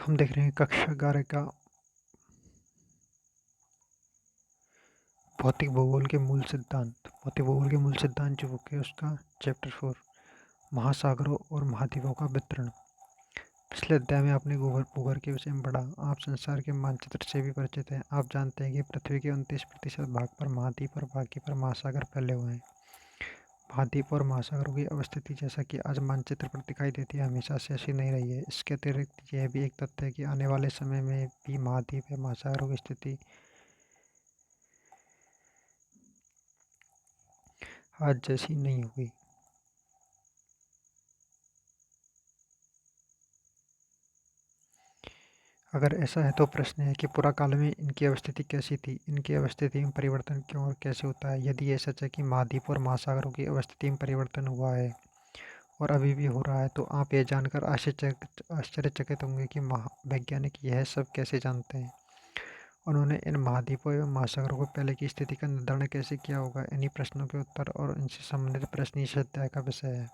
हम देख रहे हैं कक्षा 11 का भौतिक भूगोल के मूल सिद्धांत जो बुक है उसका चैप्टर 4 महासागरों और महाद्वीपों का वितरण। पिछले अध्याय में आपने भूगोल के विषय में पढ़ा। आप संसार के मानचित्र से भी परिचित हैं। आप जानते हैं कि पृथ्वी के 29% भाग पर महाद्वीप और बाकी पर महासागर फैले हुए हैं। महाद्वीप और महासागरों की अवस्थिति जैसा कि आज मानचित्र पर दिखाई देती है हमेशा से ऐसी नहीं रही है। इसके अतिरिक्त यह भी एक तथ्य है कि आने वाले समय में भी महाद्वीप या महासागरों की स्थिति आज जैसी नहीं होगी। अगर ऐसा है तो प्रश्न है कि पुराकाल में इनकी अवस्थिति कैसी थी, इनकी अवस्थिति में परिवर्तन क्यों और कैसे होता है। यदि ये सच है कि महाद्वीप और महासागरों की अवस्थिति में परिवर्तन हुआ है और अभी भी हो रहा है, तो आप ये जानकर आश्चर्यचकित होंगे कि वैज्ञानिक यह सब कैसे जानते हैं। उन्होंने इन महाद्वीपों एवं महासागरों को पहले की स्थिति का निर्धारण कैसे किया होगा। इन्हीं प्रश्नों के उत्तर और इनसे संबंधित प्रश्न इस अध्याय का विषय है।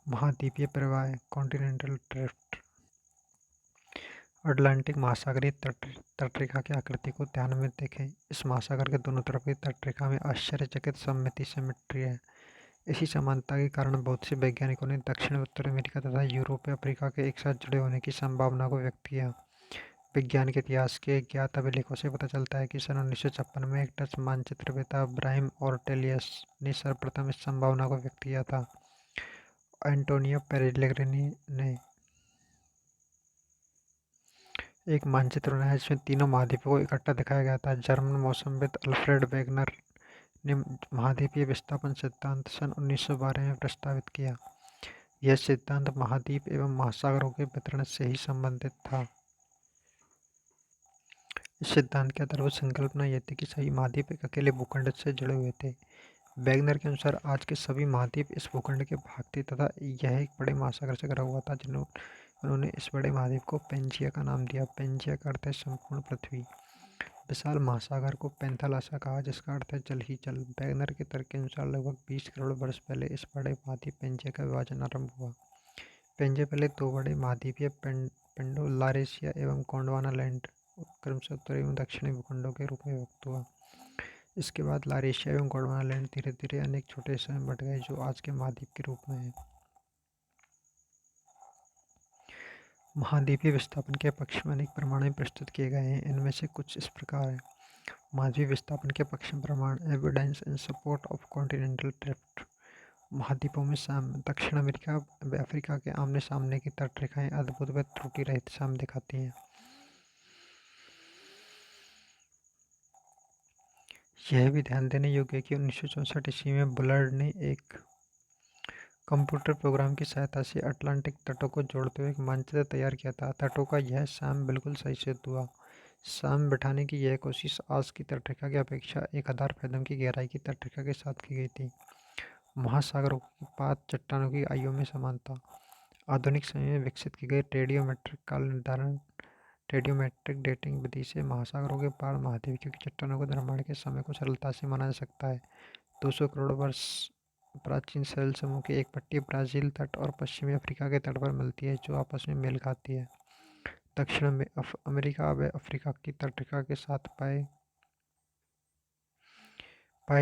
महाद्वीपीय प्रवाह, कॉन्टिनेंटल ड्रिफ्ट। अटलांटिक महासागरीय तटरेखा की आकृति को ध्यान में देखें। इस महासागर के दोनों तरफ की तटरेखा में आश्चर्यचकित सिमेट्री है। इसी समानता के कारण बहुत से वैज्ञानिकों ने दक्षिण उत्तर अमेरिका तथा यूरोप या अफ्रीका के एक साथ जुड़े होने की संभावना को व्यक्त किया। विज्ञान के इतिहास के ज्ञात अभिलेखों से पता चलता है कि सन 1956 में एक डच मानचित्रवेत्ता ब्राहिम ऑर्टेलियस ने सर्वप्रथम इस संभावना को व्यक्त किया था। एंटोनियो पेरेग्रिनी ने एक मानचित्र बनाया जिसमें तीनों महाद्वीपों को इकट्ठा दिखाया गया था। जर्मन मौसमविद अल्फ्रेड वेगनर ने महाद्वीपीय विस्थापन सिद्धांत सन 1912 में प्रस्तावित किया। यह सिद्धांत महाद्वीप एवं महासागरों के वितरण से ही संबंधित था। इस सिद्धांत की आधारभूत संकल्पना यह थी कि सभी महाद्वीप एक अकेले भूखंड से जुड़े हुए थे। वेगनर के अनुसार आज के सभी महाद्वीप इस भूखंड के भाग थे तथा यह एक बड़े महासागर से घिरा हुआ था। उन्होंने इस बड़े महाद्वीप को पेंजिया का नाम दिया। पेंजिया का अर्थ है संपूर्ण पृथ्वी। विशाल महासागर को पेंथालासा कहा, जिसका अर्थ है जल ही जल। वेगनर के तर्क के अनुसार लगभग 20 करोड़ वर्ष पहले इस बड़े महाद्वीप पेंजिया का विभाजन आरंभ हुआ। पेंजिया पहले दो बड़े महाद्वीपीय पिंडों लारेशिया एवं गोंडवाना लैंड क्रमशः उत्तरी एवं दक्षिणी भूखंडों के रूप में व्यक्त हुआ। इसके बाद लारेशिया एवं गोंडवाना लैंड धीरे धीरे अनेक छोटे हिस्सों में बट गए जो आज के महाद्वीप के रूप में है। महाद्वीपीय विस्थापन के पक्ष में अनेक प्रमाण प्रस्तुत किए गए हैं। इनमें से कुछ इस प्रकार है। महाद्वीप विस्थापन के पक्ष में प्रमाण, evidence in support of continental drift. महाद्वीपों में दक्षिण अमेरिका व अफ्रीका के आमने सामने की तटरेखाएं अद्भुत व त्रुटि रहित साम्य दिखाती हैं। यह भी ध्यान देने योग्य है कि 1964 ईस्वी में बुलर्ड ने एक कंप्यूटर प्रोग्राम की सहायता से अटलांटिक तटों को जोड़ते हुए एक मानचित्र तैयार किया था। तटों का यह साम्य बिल्कुल सही सिद्ध हुआ। साम्य बिठाने की यह कोशिश आज की तटरेखा की अपेक्षा 1000 कदम की गहराई की तटरेखा के साथ की गई थी। महासागरों की पात चट्टानों की आयु में समानता। आधुनिक समय में विकसित की गई रेडियोमेट्रिक काल निर्धारण रेडियोमेट्रिक डेटिंग विधि से महासागरों के पार महाद्वीपों की चट्टानों के निर्माण के समय को सरलता से माना जा सकता है। 200 करोड़ वर्ष प्राचीन शैल समूह की एक पट्टी ब्राज़ील तट और पश्चिमी अफ्रीका के तट पर मिलती है, जो आपस में मेल खाती है। दक्षिण में अमेरिका व अफ्रीका की तटरेखा के साथ पाए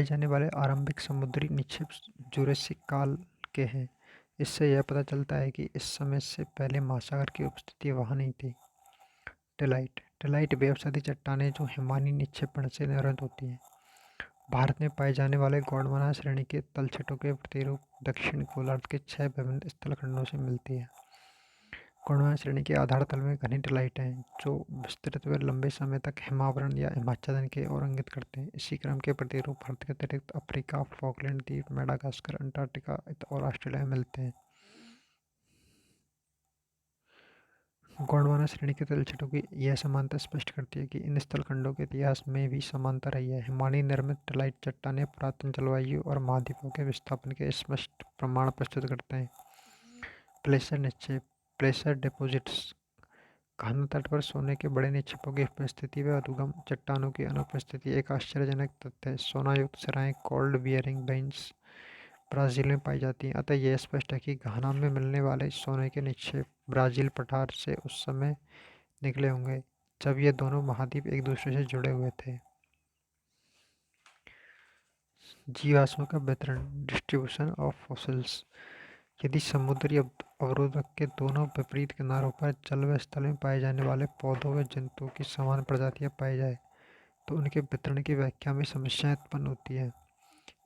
जाने वाले आरंभिक समुद्री निक्षेप जुरेसिक काल के हैं। इससे यह पता चलता है कि इस समय से पहले महासागर की उपस्थिति वहाँ नहीं थी। टेलाइट बेवसादी चट्टानें जो हिमानी निक्षेपण से निर्मित होती हैं। भारत में पाए जाने वाले गोंडवाना श्रेणी के तलछटों के प्रतिरूप दक्षिण गोलार्ध के 6 विभिन्न स्थलखंडों से मिलती है। गोंडवाना श्रेणी के आधार तल में घनी टेलाइट हैं, जो विस्तृत व लंबे समय तक हिमावरण या हिमाच्छादन के ओर इंगित करते हैं। इसी क्रम के प्रतिरूप भारत के अतिरिक्त अफ्रीका, फॉकलैंड द्वीप, मेडागास्कर, अंटार्कटिका और ऑस्ट्रेलिया में मिलते हैं। गोंडवाना श्रेणी के तलछटों की यह समानता स्पष्ट करती है कि इन स्थलखंडों के इतिहास में भी समानता रही है। हिमानी निर्मित टेलाइट चट्टानें पुरातन जलवायु और महाद्वीपों के विस्थापन के स्पष्ट प्रमाण प्रस्तुत करते हैं। प्लेसर निक्षेप, प्लेसर डिपॉजिट्स। घना तट पर सोने के बड़े निक्षेपों की उपस्थिति व उद्गम चट्टानों की अनुपस्थिति एक आश्चर्यजनक तथ्य है। सोना युक्त सराय, गोल्ड बियरिंग बेंच ब्राज़ील में पाई जाती हैं। अतः यह स्पष्ट है कि घाना में मिलने वाले सोने के निक्षेप ब्राज़ील पठार से उस समय निकले होंगे जब ये दोनों महाद्वीप एक दूसरे से जुड़े हुए थे। जीवाश्मों का वितरण, डिस्ट्रीब्यूशन ऑफ फॉसिल्स। यदि समुद्री अवरोधक के दोनों विपरीत किनारों पर जल व स्थल में पाए जाने वाले पौधों व जंतुओं की समान प्रजातियां पाई जाए तो उनके वितरण की व्याख्या में समस्याएं उत्पन्न होती है।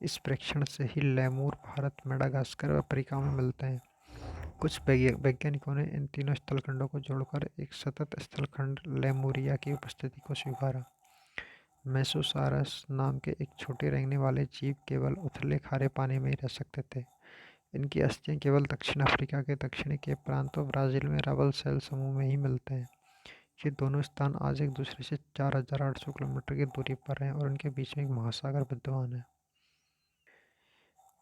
इस प्रेक्षण से ही लेमूर भारत, मेडागास्कर व अफ्रीका में मिलते हैं। कुछ वैज्ञानिकों ने इन तीनों स्थलखंडों को जोड़कर एक सतत स्थलखंड लेमुरिया की उपस्थिति को स्वीकारा। मेसोसारस नाम के एक छोटे रेंगने वाले जीव केवल उथले खारे पानी में ही रह सकते थे। इनकी अस्थियां केवल दक्षिण अफ्रीका के दक्षिणी केप प्रांत और ब्राज़ील में रबल सेल समूह में ही मिलते हैं। ये दोनों स्थान आज एक दूसरे से 4,800 किलोमीटर की दूरी पर हैं और उनके बीच में एक महासागर विद्यमान है।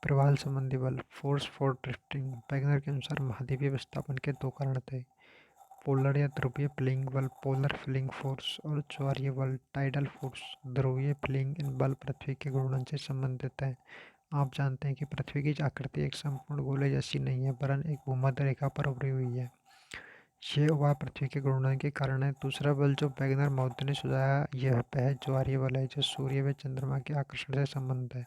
प्रवाल संबंधी बल, फोर्स फॉर ड्रिफ्टिंग। वैगनर के अनुसार महाद्वीपीय विस्थापन के दो कारण थे: पोलर या ध्रुवीय फ्लिंग बल, पोलर फ्लिंग फोर्स, और ज्वारीय बल, टाइडल फोर्स। ध्रुवीय फ्लिंग इन बल पृथ्वी के घूर्णन से संबंधित है। आप जानते हैं कि पृथ्वी की आकृति एक संपूर्ण गोले जैसी नहीं है, वरन एक भूमध्य रेखा पर उभरी हुई है। यह वह पृथ्वी के घूर्णन के कारण है। दूसरा बल जो वैगनर महोदय ने सुझाया यह वह ज्वारीय बल है, जो सूर्य व चंद्रमा के आकर्षण से संबंधित है,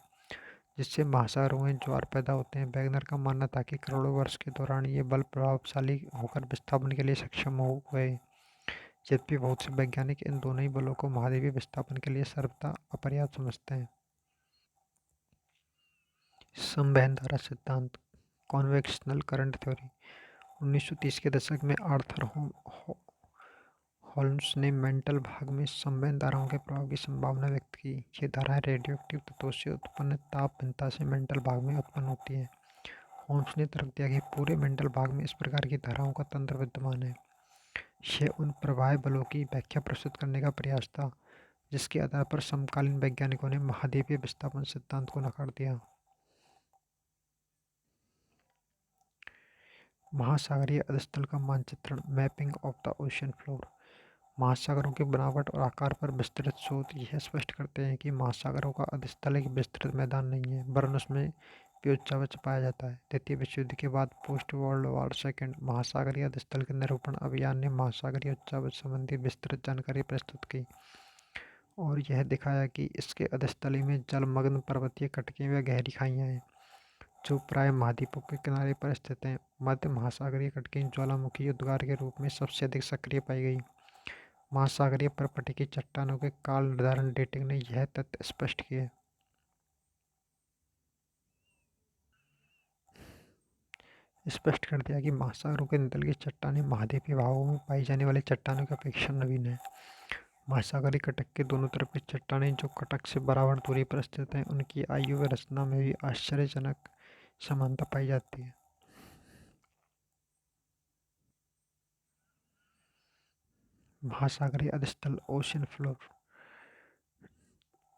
जिससे महासागरों में ज्वार पैदा होते हैं। वैगनर का मानना था कि करोड़ों वर्ष के दौरान ये बल प्रभावशाली होकर विस्थापन के लिए सक्षम हो गए, जबकि बहुत से वैज्ञानिक इन दोनों ही बलों को महाद्वीपीय विस्थापन के लिए सर्वथा अपर्याप्त समझते हैं। संवहन धारा सिद्धांत, कॉन्वेक्शनल करंट थ्योरी। 1930 के दशक में आर्थर होल्म्स ने मेंटल भाग में संवहन धाराओं के प्रभाव की संभावना व्यक्त की। ये धाराएं रेडियोएक्टिव तत्वों से उत्पन्न ताप भिन्नता से मेंटल भाग में उत्पन्न होती है। होम्स ने तर्क दिया कि पूरे मेंटल भाग में इस प्रकार की धाराओं का तंत्र विद्यमान है। यह उन प्रवाह बलों की व्याख्या प्रस्तुत करने का प्रयास था जिसके आधार पर समकालीन वैज्ञानिकों ने महाद्वीपीय विस्थापन सिद्धांत को नकार दिया। महासागरीय अधस्थल का मानचित्रण, mapping of the ocean floor. महासागरों की बनावट और आकार पर विस्तृत शोध यह स्पष्ट करते हैं कि महासागरों का अधस्थल एक विस्तृत मैदान नहीं है, वरन उसमें प्योच्चावच पाया जाता है। द्वितीय विश्व युद्ध के बाद पोस्ट वर्ल्ड वॉर सेकेंड महासागरीय अधस्थल के निरूपण अभियान ने महासागरीय उच्चावच संबंधी विस्तृत जानकारी प्रस्तुत की और यह दिखाया कि इसके अधस्थली में जलमग्न पर्वतीय कटकें व गहरी खाइयाँ हैं जो प्राय महाद्वीपों के किनारे पर स्थित हैं। मध्य महासागरीय कटकें ज्वालामुखी उद्गार के रूप में सबसे अधिक सक्रिय पाई गई। महासागरीय परपटे की चट्टानों के काल निर्धारण डेटिंग ने यह तथ्य स्पष्ट किए। स्पष्ट कर दिया कि महासागरों के नितल की चट्टानें महाद्वीपीय भागों में पाई जाने वाली चट्टानों की अपेक्षा नवीन है। महासागरीय कटक के दोनों तरफ की चट्टानें जो कटक से बराबर दूरी पर स्थित हैं, उनकी आयु व रचना में भी आश्चर्यजनक समानता पाई जाती है। महासागरीय अधस्थल, ओशन फ्लोर।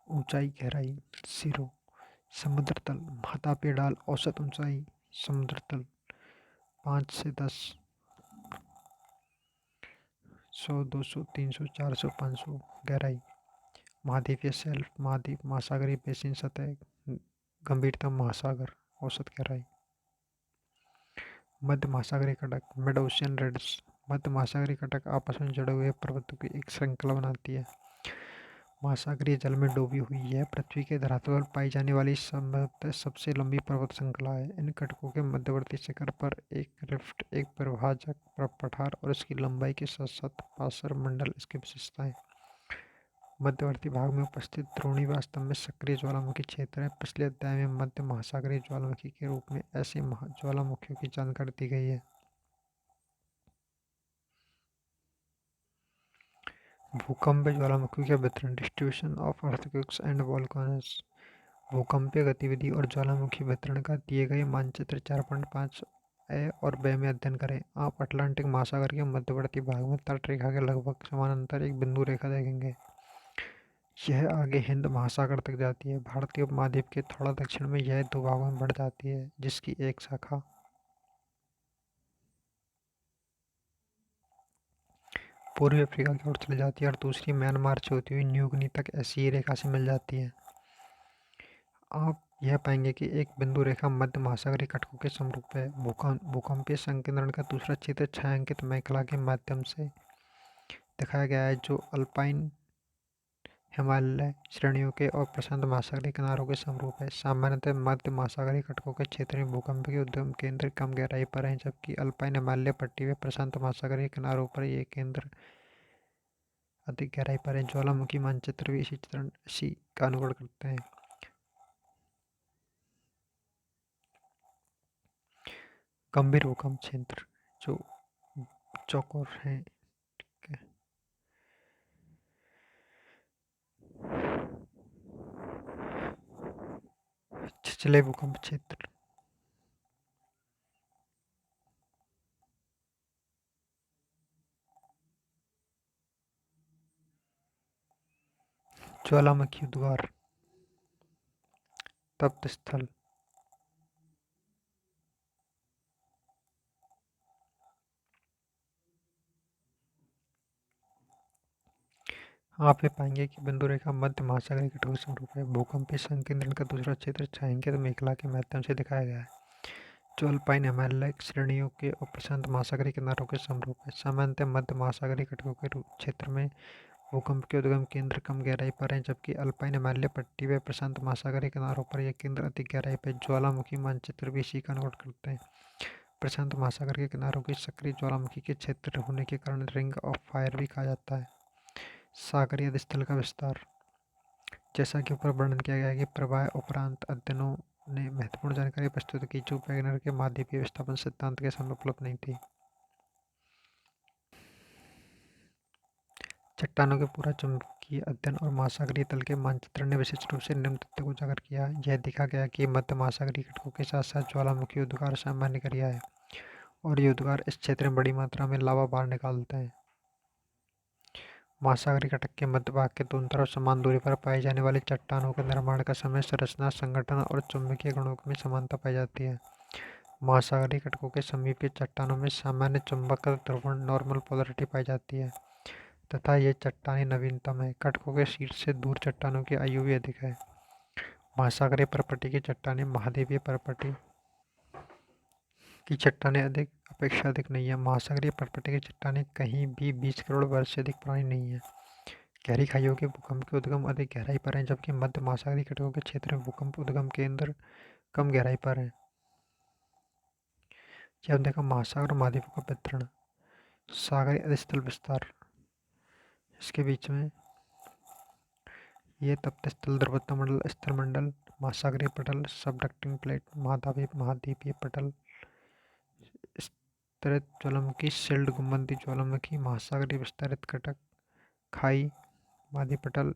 ऊंचाई, गहराई, सिरो। समुद्र तल, महातापीय ढाल, औसत ऊंचाई। समुद्र तल 5 से 10, 100, 200, 300, 400, 500। गहराई, महाद्वीपीय शेल्फ, महाद्वीप, महासागरीय बेसिन, सतह, गंभीरतम महासागर, औसत गहराई। मध्य महासागरीय कटक, मिड ओशियन रेड्स। मध्य महासागरीय कटक आपस में जुड़े हुए पर्वतों की एक श्रृंखला बनाती है। महासागरीय जल में डूबी हुई यह पृथ्वी के धरातल पर पाई जाने वाली संभवतः सबसे लंबी पर्वत श्रृंखला है। इन कटकों के मध्यवर्ती शिखर पर एक रिफ्ट, एक परिभाजक पठार और इसकी लंबाई के साथ साथ पार्श्व मंडल इसकी विशेषताएं। मध्यवर्ती भाग में उपस्थित द्रोणी वास्तव में सक्रिय ज्वालामुखी क्षेत्र है। पिछले अध्याय में मध्य महासागरीय ज्वालामुखी के रूप में ऐसे ज्वालामुखियों की जानकारी दी गई है। भूकंप ज्वालामुखी के वितरण, distribution of earthquakes and volcanoes. भूकंपीय गतिविधि और ज्वालामुखी वितरण का दिए गए मानचित्र 4.5 ए और ब में अध्ययन करें। आप अटलांटिक महासागर के मध्यवर्ती भाग में तट रेखा के लगभग समानांतर एक बिंदु रेखा देखेंगे। यह आगे हिंद महासागर तक जाती है। भारतीय उपमहाद्वीप के थोड़ा दक्षिण में यह दो भागों में बढ़ जाती है, जिसकी एक शाखा पूर्वी अफ्रीका की ओर चली जाती है और दूसरी म्यांमार से होती हुई न्यू गिनी तक ऐसी ही रेखा से मिल जाती है। आप यह पाएंगे कि एक बिंदु रेखा मध्य महासागरीय कटकों के समरूप है। भूकंपीय संकेंद्रण का दूसरा चित्र छायांकित मेखला के माध्यम से दिखाया गया है, जो अल्पाइन हिमालय श्रेणियों के और प्रशांत महासागरीय किनारों के समरूप है। सामान्यतः मध्य महासागरीय कटकों के क्षेत्र में भूकंप के उद्गम केंद्र कम गहराई पर हैं, जबकि अल्पाइन हिमालय पट्टी व प्रशांत महासागरीय किनारों पर ये केंद्र अधिक गहराई पर है। ज्वालामुखी मानचित्र भी इसी का अनुकरण करते हैं। गंभीर भूकंप क्षेत्र जो चौकोर है। छिछले भूकंप क्षेत्र ज्वालामुखी उद्गार तप्त स्थल आप ये पाएंगे कि बिंदु रेखा मध्य महासागरीय कटकों के समरूप है। भूकंपीय संकेंद्रण का दूसरा क्षेत्र छायांकित मेखला के माध्यम से दिखाया गया है, जो अल्पाइन हिमालय श्रेणियों के और प्रशांत महासागरीय किनारों के समरूप है। सामान्यतः मध्य महासागरीय कटकों के क्षेत्र में भूकंप के उद्गम केंद्र कम गहराई पर हैं, जबकि अल्पाइन हिमालय पट्टी व प्रशांत महासागरीय किनारों पर यह केंद्र अधिक गहराई पर। ज्वालामुखी मानचित्र भी इसी का अनुकरण करते हैं। प्रशांत महासागर के किनारों की सक्रिय ज्वालामुखी के क्षेत्र होने के कारण रिंग ऑफ फायर भी कहा जाता है। सागरीय अधिस्थल का विस्तार, जैसा कि ऊपर वर्णन किया गया है कि प्रवाह उपरांत अध्ययनों ने महत्वपूर्ण जानकारी प्रस्तुत की जो वैगनर के महाद्वीपीय विस्थापन सिद्धांत के समय उपलब्ध नहीं थी। चट्टानों के पूरा चुंबकीय अध्ययन और महासागरीय तल के मानचित्रण ने विशिष्ट रूप से निम्न तथ्य को उजागर किया। यह देखा गया कि मध्य महासागरीय घटकों के साथ साथ ज्वालामुखी उद्गार सामान्य क्रिया है और ये उद्गार इस क्षेत्र में बड़ी मात्रा में लावा बाहर निकालते हैं। महासागरीय घटक के मध्य भाग के दोनों तरफ समान दूरी पर पाई जाने वाली चट्टानों के निर्माण का समय, संरचना, संगठन और चुंबकीय गुणों में समानता पाई जाती है। महासागरीय घटकों के समीपी चट्टानों में सामान्य चुंबक ध्रुवण नॉर्मल पोलरिटी पाई जाती है तथा ये चट्टानें नवीनतम है। घटकों के शीर्ष से दूर चट्टानों की आयु भी अधिक है। महासागरीय परपटी की चट्टानें महाद्वीपीय परपटी की चट्टानें अपेक्षा अधिक नहीं है। महासागरीय परपटी की चट्टानें कहीं भी 20 करोड़ वर्ष से अधिक पुरानी नहीं है। गहरी खाइयों के भूकंप के उद्गम अधिक गहराई पर हैं, जबकि मध्य महासागरीय घटकों के क्षेत्र में भूकंप उद्गम केंद्र कम गहराई पर है। जब हम देखा महासागर और महाद्वीपों का वितरण, सागरीय अधिस्थल विस्तार, इसके बीच में ये तप्त स्थल, ध्रुवता मंडल, स्थल मंडल, महासागरीय पटल, सबडक्टिंग प्लेट, महाद्वीपीय पटल, स्तरित ज्वालामुखी, शिल्ड गुंबदी ज्वालामुखी, महासागरीय विस्तारित घटक, खाई, महाद्वीपटल,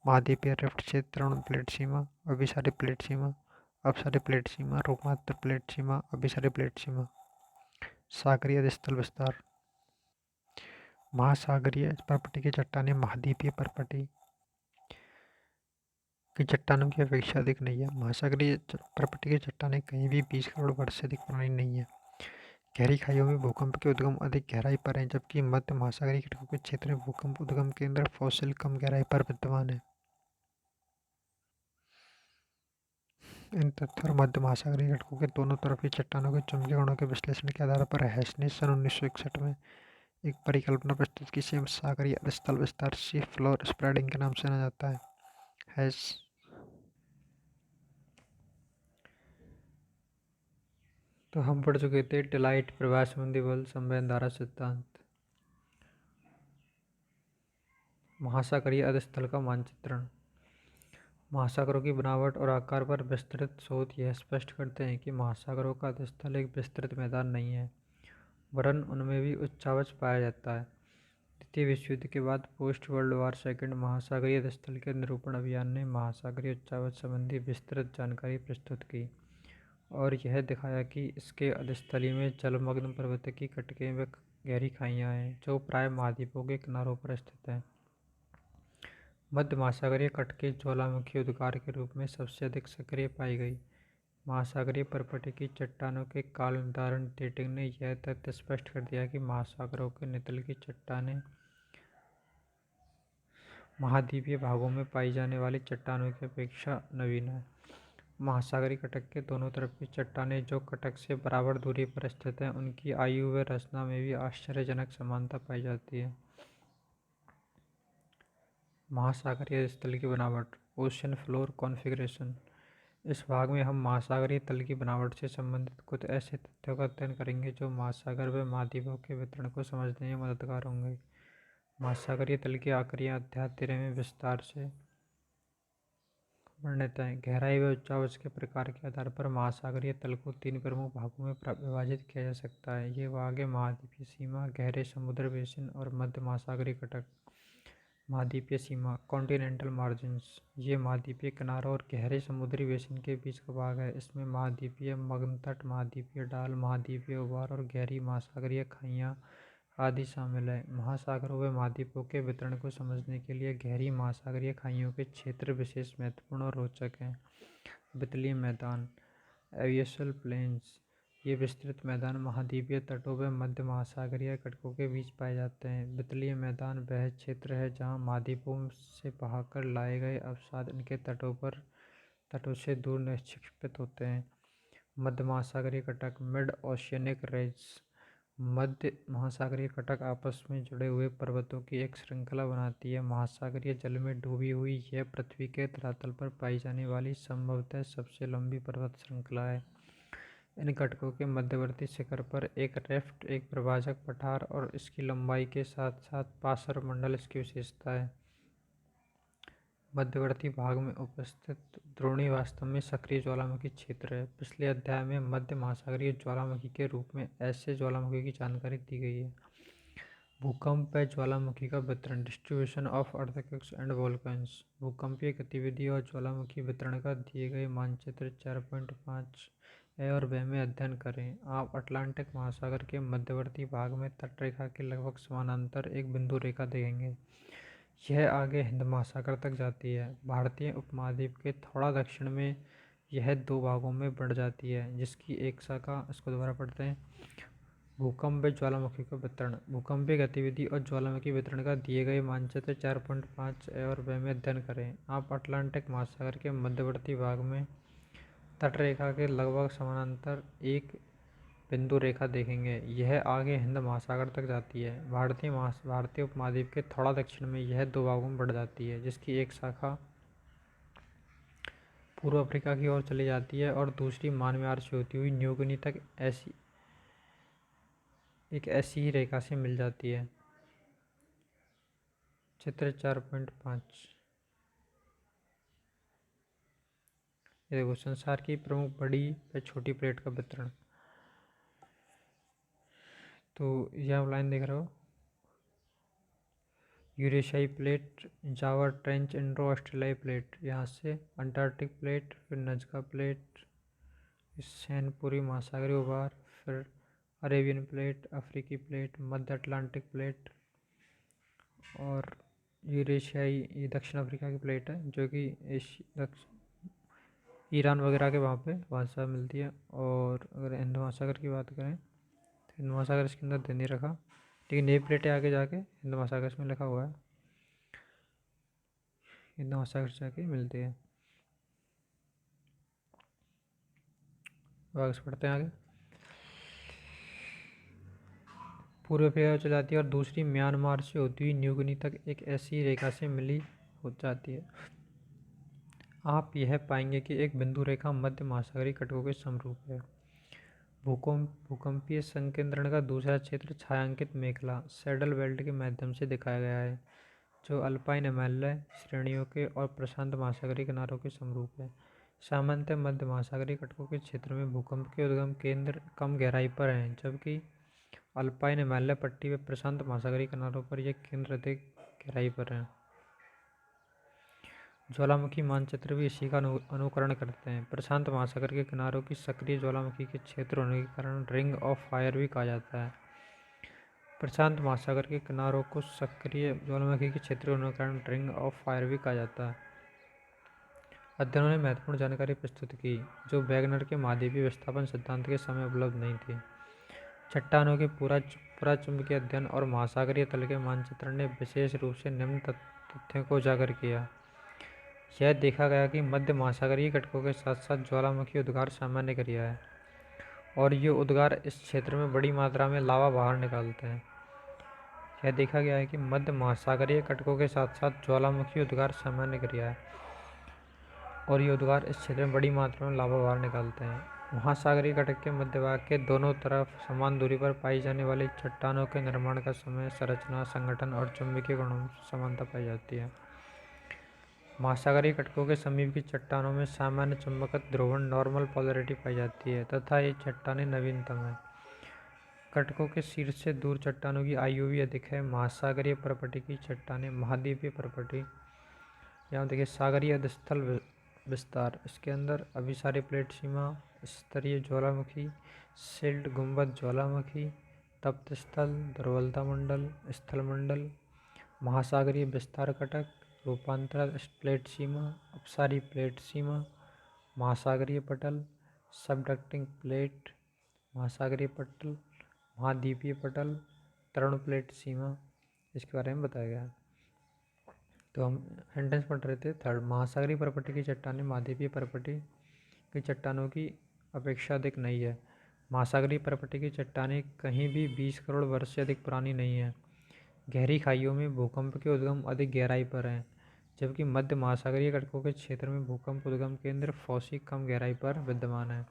महाद्वीपीय रिफ्ट क्षेत्र, प्लेट सीमा, अभिसारी प्लेट सीमा, अपसारी प्लेट सीमा, रूपमात्र प्लेट सीमा, अभिसारी प्लेट सीमा। सागरीय अधिस्थल विस्तार, महासागरीय परपटी की चट्टानें महाद्वीपीय परपटी की चट्टानों की अपेक्षा अधिक नहीं है। महासागरीय परपटी की चट्टानें कहीं भी 20 करोड़ वर्ष से अधिक पुरानी नहीं है। गहरी खाइयों में भूकंप के उद्गम अधिक गहराई पर हैं, जबकि मध्य महासागरीय घटकों के क्षेत्र में भूकंप उद्गम केंद्र फॉसिल कम गहराई पर विद्यमान है। इन तथ्यों और मध्य महासागरीय घटकों के दोनों तरफ की चट्टानों के चुंबकीय गुणों के विश्लेषण के आधार पर हैश ने सन 1961 में एक परिकल्पना प्रस्तुत की, जिसे सागरीय अधिस्थल विस्तार सी फ्लोर स्प्रेडिंग के नाम से जाना जाता है। हैश तो हम पढ़ चुके थे टिलाइट प्रवाह संबंधी बल संवेदन धारा सिद्धांत। महासागरीय अधिस्थल का मानचित्रण, महासागरों की बनावट और आकार पर विस्तृत शोध यह स्पष्ट करते हैं कि महासागरों का अधिस्थल एक विस्तृत मैदान नहीं है, वरन उनमें भी उच्चावच पाया जाता है। द्वितीय विश्व युद्ध के बाद पोस्ट वर्ल्ड वार सेकंड महासागरीय अधिस्थल के निरूपण अभियान ने महासागरीय उच्चावच संबंधी विस्तृत जानकारी प्रस्तुत की और यह दिखाया कि इसके अधिस्थली में जलमग्न पर्वत की कटकें व गहरी खाइयाँ हैं, जो प्राय महाद्वीपों के किनारों पर स्थित हैं। मध्य महासागरीय कटके ज्वालामुखी उद्गार के रूप में सबसे अधिक सक्रिय पाई गई। महासागरीय परपटी की चट्टानों के काल निर्धारण डेटिंग ने यह तथ्य स्पष्ट कर दिया कि महासागरों के नितल की चट्टानें महाद्वीपीय भागों में पाई जाने वाली चट्टानों की अपेक्षा नवीन है। महासागरीय कटक के दोनों तरफ की चट्टानें जो कटक से बराबर दूरी पर स्थित हैं, उनकी आयु व रचना में भी आश्चर्यजनक समानता पाई जाती है। महासागरीय स्थल की बनावट, ओशन फ्लोर कॉन्फ़िगरेशन। इस भाग में हम महासागरीय तल की बनावट से संबंधित कुछ ऐसे तथ्यों का अध्ययन करेंगे जो महासागर व महाद्वीपों के वितरण को समझने में मददगार होंगे। महासागरीय तल की आकृतियाँ अध्याय 13 में विस्तार से वर्णित हैं। गहराई व ऊंचाई उसके प्रकार के आधार पर महासागरीय तल को 3 प्रमुख भागों में विभाजित किया जा सकता है। ये भाग है महाद्वीपीय सीमा, गहरे समुद्र बेसिन और मध्य महासागरीय कटक। महाद्वीपीय सीमा, कॉन्टिनेंटल मार्जिन्स। ये महाद्वीपीय किनारों और गहरे समुद्री बेसिन के बीच का भाग है। इसमें महाद्वीपीय मग्नतट, महाद्वीपीय ढाल, महाद्वीपीय उभार और गहरी महासागरीय खाइयाँ आदि शामिल है। महासागरों व महाद्वीपों के वितरण को समझने के लिए गहरी महासागरीय खाइयों के क्षेत्र विशेष महत्वपूर्ण और रोचक हैं। वितलीय मैदान, एवियल प्लेन्स। ये विस्तृत मैदान महाद्वीपीय तटों व मध्य महासागरीय कटकों के बीच पाए जाते हैं। वितलीय मैदान वह क्षेत्र है जहाँ महाद्वीपों से बहाकर लाए गए अवसाद इनके तटों से दूर निक्षिप्त होते हैं। मध्य महासागरीय कटक, मिड ओशियनिक रेंज। मध्य महासागरीय कटक आपस में जुड़े हुए पर्वतों की एक श्रृंखला बनाती है। महासागरीय जल में डूबी हुई यह पृथ्वी के धरातल पर पाई जाने वाली संभवतः सबसे लंबी पर्वत श्रृंखला है। इन कटकों के मध्यवर्ती शिखर पर एक रेफ्ट, एक प्रभाजक पठार और इसकी लंबाई के साथ साथ पाशर मंडल इसकी विशेषता है। मध्यवर्ती भाग में उपस्थित द्रोणी वास्तव में सक्रिय ज्वालामुखी क्षेत्र है। पिछले अध्याय में मध्य महासागरीय ज्वालामुखी के रूप में ऐसे ज्वालामुखी की जानकारी दी गई है। भूकंप व ज्वालामुखी का वितरण, डिस्ट्रीब्यूशन ऑफ अर्थक्वेक्स एंड वोल्केन्स। भूकंपीय गतिविधि और ज्वालामुखी वितरण का दिए गए मानचित्र 4.5 ए और ब में अध्ययन करें। आप अटलांटिक महासागर के मध्यवर्ती भाग में तटरेखा के लगभग समानांतर एक बिंदु रेखा देखेंगे। यह आगे हिंद महासागर तक जाती है। भारतीय उपमहाद्वीप के थोड़ा दक्षिण में यह 2 भागों में बढ़ जाती है, जिसकी एक शाखा, इसको दोबारा पढ़ते हैं। भूकंप व ज्वालामुखी का वितरण, भूकंपीय गतिविधि और ज्वालामुखी वितरण का दिए गए मानचित्र 4.5 ए और ब में अध्ययन करें। आप अटलांटिक महासागर के मध्यवर्ती भाग में तटरेखा के लगभग समानांतर एक बिंदु रेखा देखेंगे। यह आगे हिंद महासागर तक जाती है। भारतीय उपमहाद्वीप के थोड़ा दक्षिण में यह 2 भागों में बढ़ जाती है, जिसकी एक शाखा पूर्व अफ्रीका की ओर चली जाती है और दूसरी म्यांमार से होती हुई न्यू गिनी तक ऐसी ही रेखा से मिल जाती है। चित्र 4.5। ये देखो, संसार की प्रमुख बड़ी व छोटी प्लेट का वितरण। तो यह आप लाइन देख रहे हो, यूरेशियाई प्लेट, जावा ट्रेंच, इंडो ऑस्ट्रेलियाई प्लेट, यहाँ से अंटार्कटिक प्लेट, फिर नजका प्लेट, सैनपुरी महासागरीय उभार, फिर अरेबियन प्लेट, अफ्रीकी प्लेट, मध्य अटलांटिक प्लेट और यूरेशियाई, ये दक्षिण अफ्रीका की प्लेट है जो कि ईरान वगैरह के वहाँ से मिलती है। और अगर हिंद महासागर की बात करें तो हिंद महासागर इसके अंदर दे नहीं रखा, लेकिन ये प्लेटें आगे जाके हिंद महासागर इसमें लिखा हुआ है, हिंद महासागर से जाके मिलती है। आगे पढ़ते हैं आगे। पूर्व अफ्रीका चली जाती है और दूसरी म्यांमार से होती हुई न्यू गिनी तक एक ऐसी रेखा से मिली हो जाती है। आप यह पाएंगे कि एक बिंदु रेखा मध्य महासागरीय कटकों के समरूप है। भूकंपीय संकेंद्रण का दूसरा क्षेत्र छायांकित मेखला, सैडल बेल्ट के माध्यम से दिखाया गया है, जो अल्पाइन हिमालय श्रेणियों के और प्रशांत महासागरीय किनारों के समरूप है। सामान्यतः मध्य महासागरीय कटकों के क्षेत्र में भूकंप के उद्गम केंद्र कम गहराई पर हैं, जबकि अल्पाइन हिमालय पट्टी व प्रशांत महासागरीय किनारों पर यह केंद्र अधिक गहराई पर हैं। ज्वालामुखी मानचित्र भी इसी का अनुकरण करते हैं। प्रशांत महासागर के किनारों की सक्रिय ज्वालामुखी के क्षेत्र होने के कारण रिंग ऑफ फायर भी कहा जाता है। प्रशांत महासागर के किनारों को सक्रिय ज्वालामुखी के क्षेत्र होने के कारण रिंग ऑफ फायर भी कहा जाता है। अध्ययनों ने महत्वपूर्ण जानकारी प्रस्तुत की जो वैगनर के महाद्वीपीय विस्थापन सिद्धांत के समय उपलब्ध नहीं थी। चट्टानों के पूरा चुंबकीय अध्ययन और महासागरीय तल के मानचित्रण ने विशेष रूप से निम्न तथ्यों को उजागर किया। यह देखा गया कि मध्य महासागरीय घटकों के साथ साथ ज्वालामुखी उद्गार सामान्य क्रिया है और ये उद्गार इस क्षेत्र में बड़ी मात्रा में लावा बाहर निकालते हैं। यह देखा गया है कि मध्य महासागरीय घटकों के साथ साथ ज्वालामुखी उद्गार सामान्य क्रिया है और ये उद्गार इस क्षेत्र में बड़ी मात्रा में लावा बाहर निकालते हैं। महासागरीय घटक के मध्य भाग के दोनों तरफ समान दूरी पर पाई जाने वाली चट्टानों के निर्माण का समय, संरचना, संगठन और चुंबकीय गुणों में समानता पाई जाती है। महासागरीय घटकों के समीप की चट्टानों में सामान्य चुंबकत्व ध्रुवण नॉर्मल पोलैरिटी पाई जाती है तथा ये चट्टानें नवीनतम हैं। घटकों के शीर्ष से दूर चट्टानों की आयु भी अधिक है। महासागरीय परपटी की चट्टानें महाद्वीपीय परपटी, यहाँ देखिए सागरीय अधस्थल विस्तार, इसके अंदर अभिसारी प्लेट सीमा, स्तरीय ज्वालामुखी, सिल्ट गुंबद ज्वालामुखी, तप्त स्थल, दुर्बलता मंडल, स्थल मंडल, महासागरीय विस्तार घटक, रूपांतरण प्लेट सीमा, अपसारी प्लेट सीमा, महासागरीय पटल, सबडक्टिंग प्लेट, महासागरीय पटल, महाद्वीपीय पटल, तरण प्लेट सीमा, इसके बारे में बताया गया है। तो हम सेंटेंस पढ़ रहे थे। थर्ड, महासागरीय परपटी की चट्टानें महाद्वीपीय परपटी की चट्टानों की अपेक्षा अधिक नई है। महासागरीय परपटी की चट्टानें कहीं भी 20 करोड़ वर्ष से अधिक पुरानी नहीं है। गहरी खाइयों में भूकंप के उद्गम अधिक गहराई पर हैं, जबकि मध्य महासागरीय घटकों के क्षेत्र में भूकंप उद्गम केंद्र फोसी कम गहराई पर विद्यमान है।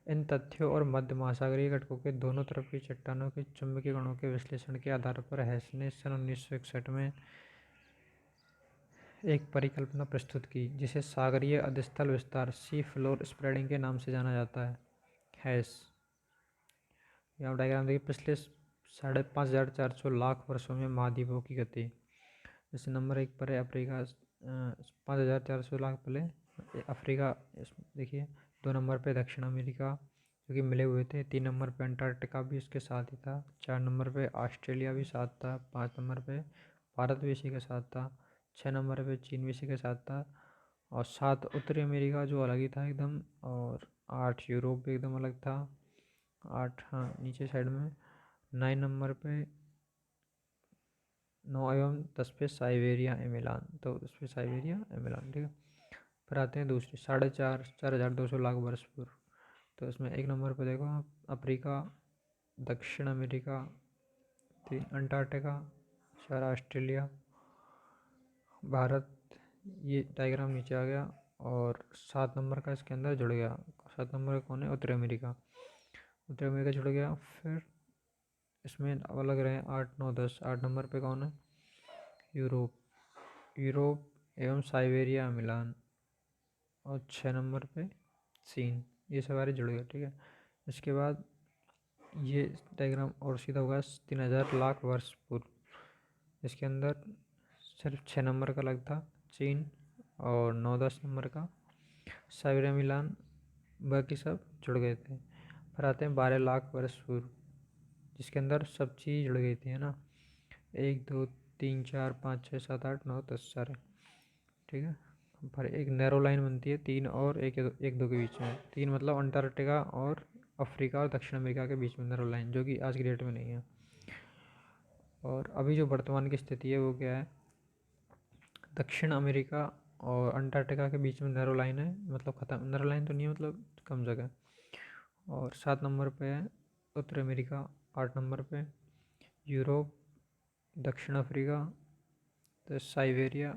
इन तथ्यों और मध्य महासागरीय घटकों के दोनों तरफ की चट्टानों के चुंबकीय गुणों के विश्लेषण के आधार पर हैस ने सन 1961 में एक परिकल्पना प्रस्तुत की जिसे सागरीय अधस्थल विस्तार सी फ्लोर स्प्रेडिंग के नाम से जाना जाता है। हैस, यहाँ डायग्राम देखिए, पिछले 5,400 लाख वर्षों में महाद्वीपों की गति। जैसे नंबर 1 पर है अफ्रीका, 5,400 लाख पहले अफ्रीका, देखिए 2 नंबर पे दक्षिण अमेरिका जो कि मिले हुए थे, 3 नंबर पे अंटार्कटिका भी इसके साथ ही था, 4 नंबर पे ऑस्ट्रेलिया भी साथ था, 5 नंबर पे भारत भी इसी के साथ था, 6 नंबर पे चीन भी इसी के साथ था और 7 उत्तरी अमेरिका जो अलग ही था एकदम, और 8 यूरोप भी एकदम अलग था, 8 हाँ नीचे साइड में, 9 नंबर पे 9 एवं 10 पे साइबेरिया एमिलान, तो उस पे साइबेरिया एमिलान, ठीक है। फिर आते हैं दूसरी 4,200 लाख वर्ष पूर्व, तो इसमें 1 नंबर पे देखो आप, अफ्रीका, दक्षिण अमेरिका, 3 अंटार्कटिका, 4 ऑस्ट्रेलिया, भारत, ये डायग्राम नीचे आ गया और 7 नंबर का इसके अंदर जुड़ गया। 7 नंबर का कौन है? उत्तरी अमेरिका, उत्तरी अमेरिका जुड़ गया। फिर इसमें अलग रहे 8, 9, 10, 8 नंबर पे कौन है? यूरोप, यूरोप एवं साइबेरिया मिलान, और 6 नंबर पे चीन, ये सारे जुड़ गए, ठीक है। इसके बाद ये डायग्राम और सीधा होगा 3,000 लाख वर्ष पूर्व, इसके अंदर सिर्फ 6 नंबर का अलग था चीन और 9-10 नंबर का साइबेरिया मिलान, बाकी सब जुड़ गए थे। फिर आते हैं 12 लाख वर्ष पूर्व, जिसके अंदर सब चीज़ जुड़ गई थी, है ना, 1, 2, 3, 4, 5, 6, 7, 8, 9, 10 सारे, ठीक है। पर एक नैरो लाइन बनती है 3 और 1, 2 के बीच में, 3 मतलब अंटार्कटिका और अफ्रीका और दक्षिण अमेरिका के बीच में नैरो लाइन, जो कि आज की डेट में नहीं है। और अभी जो वर्तमान की स्थिति है वो क्या है? दक्षिण अमेरिका और अंटार्कटिका के बीच में नैरो लाइन है, मतलब ख़त्म, नैरो लाइन तो नहीं है, मतलब कम जगह। और 7 नंबर पे है उत्तर अमेरिका, 8 नंबर पे यूरोप, दक्षिण अफ्रीका, तो साइबेरिया,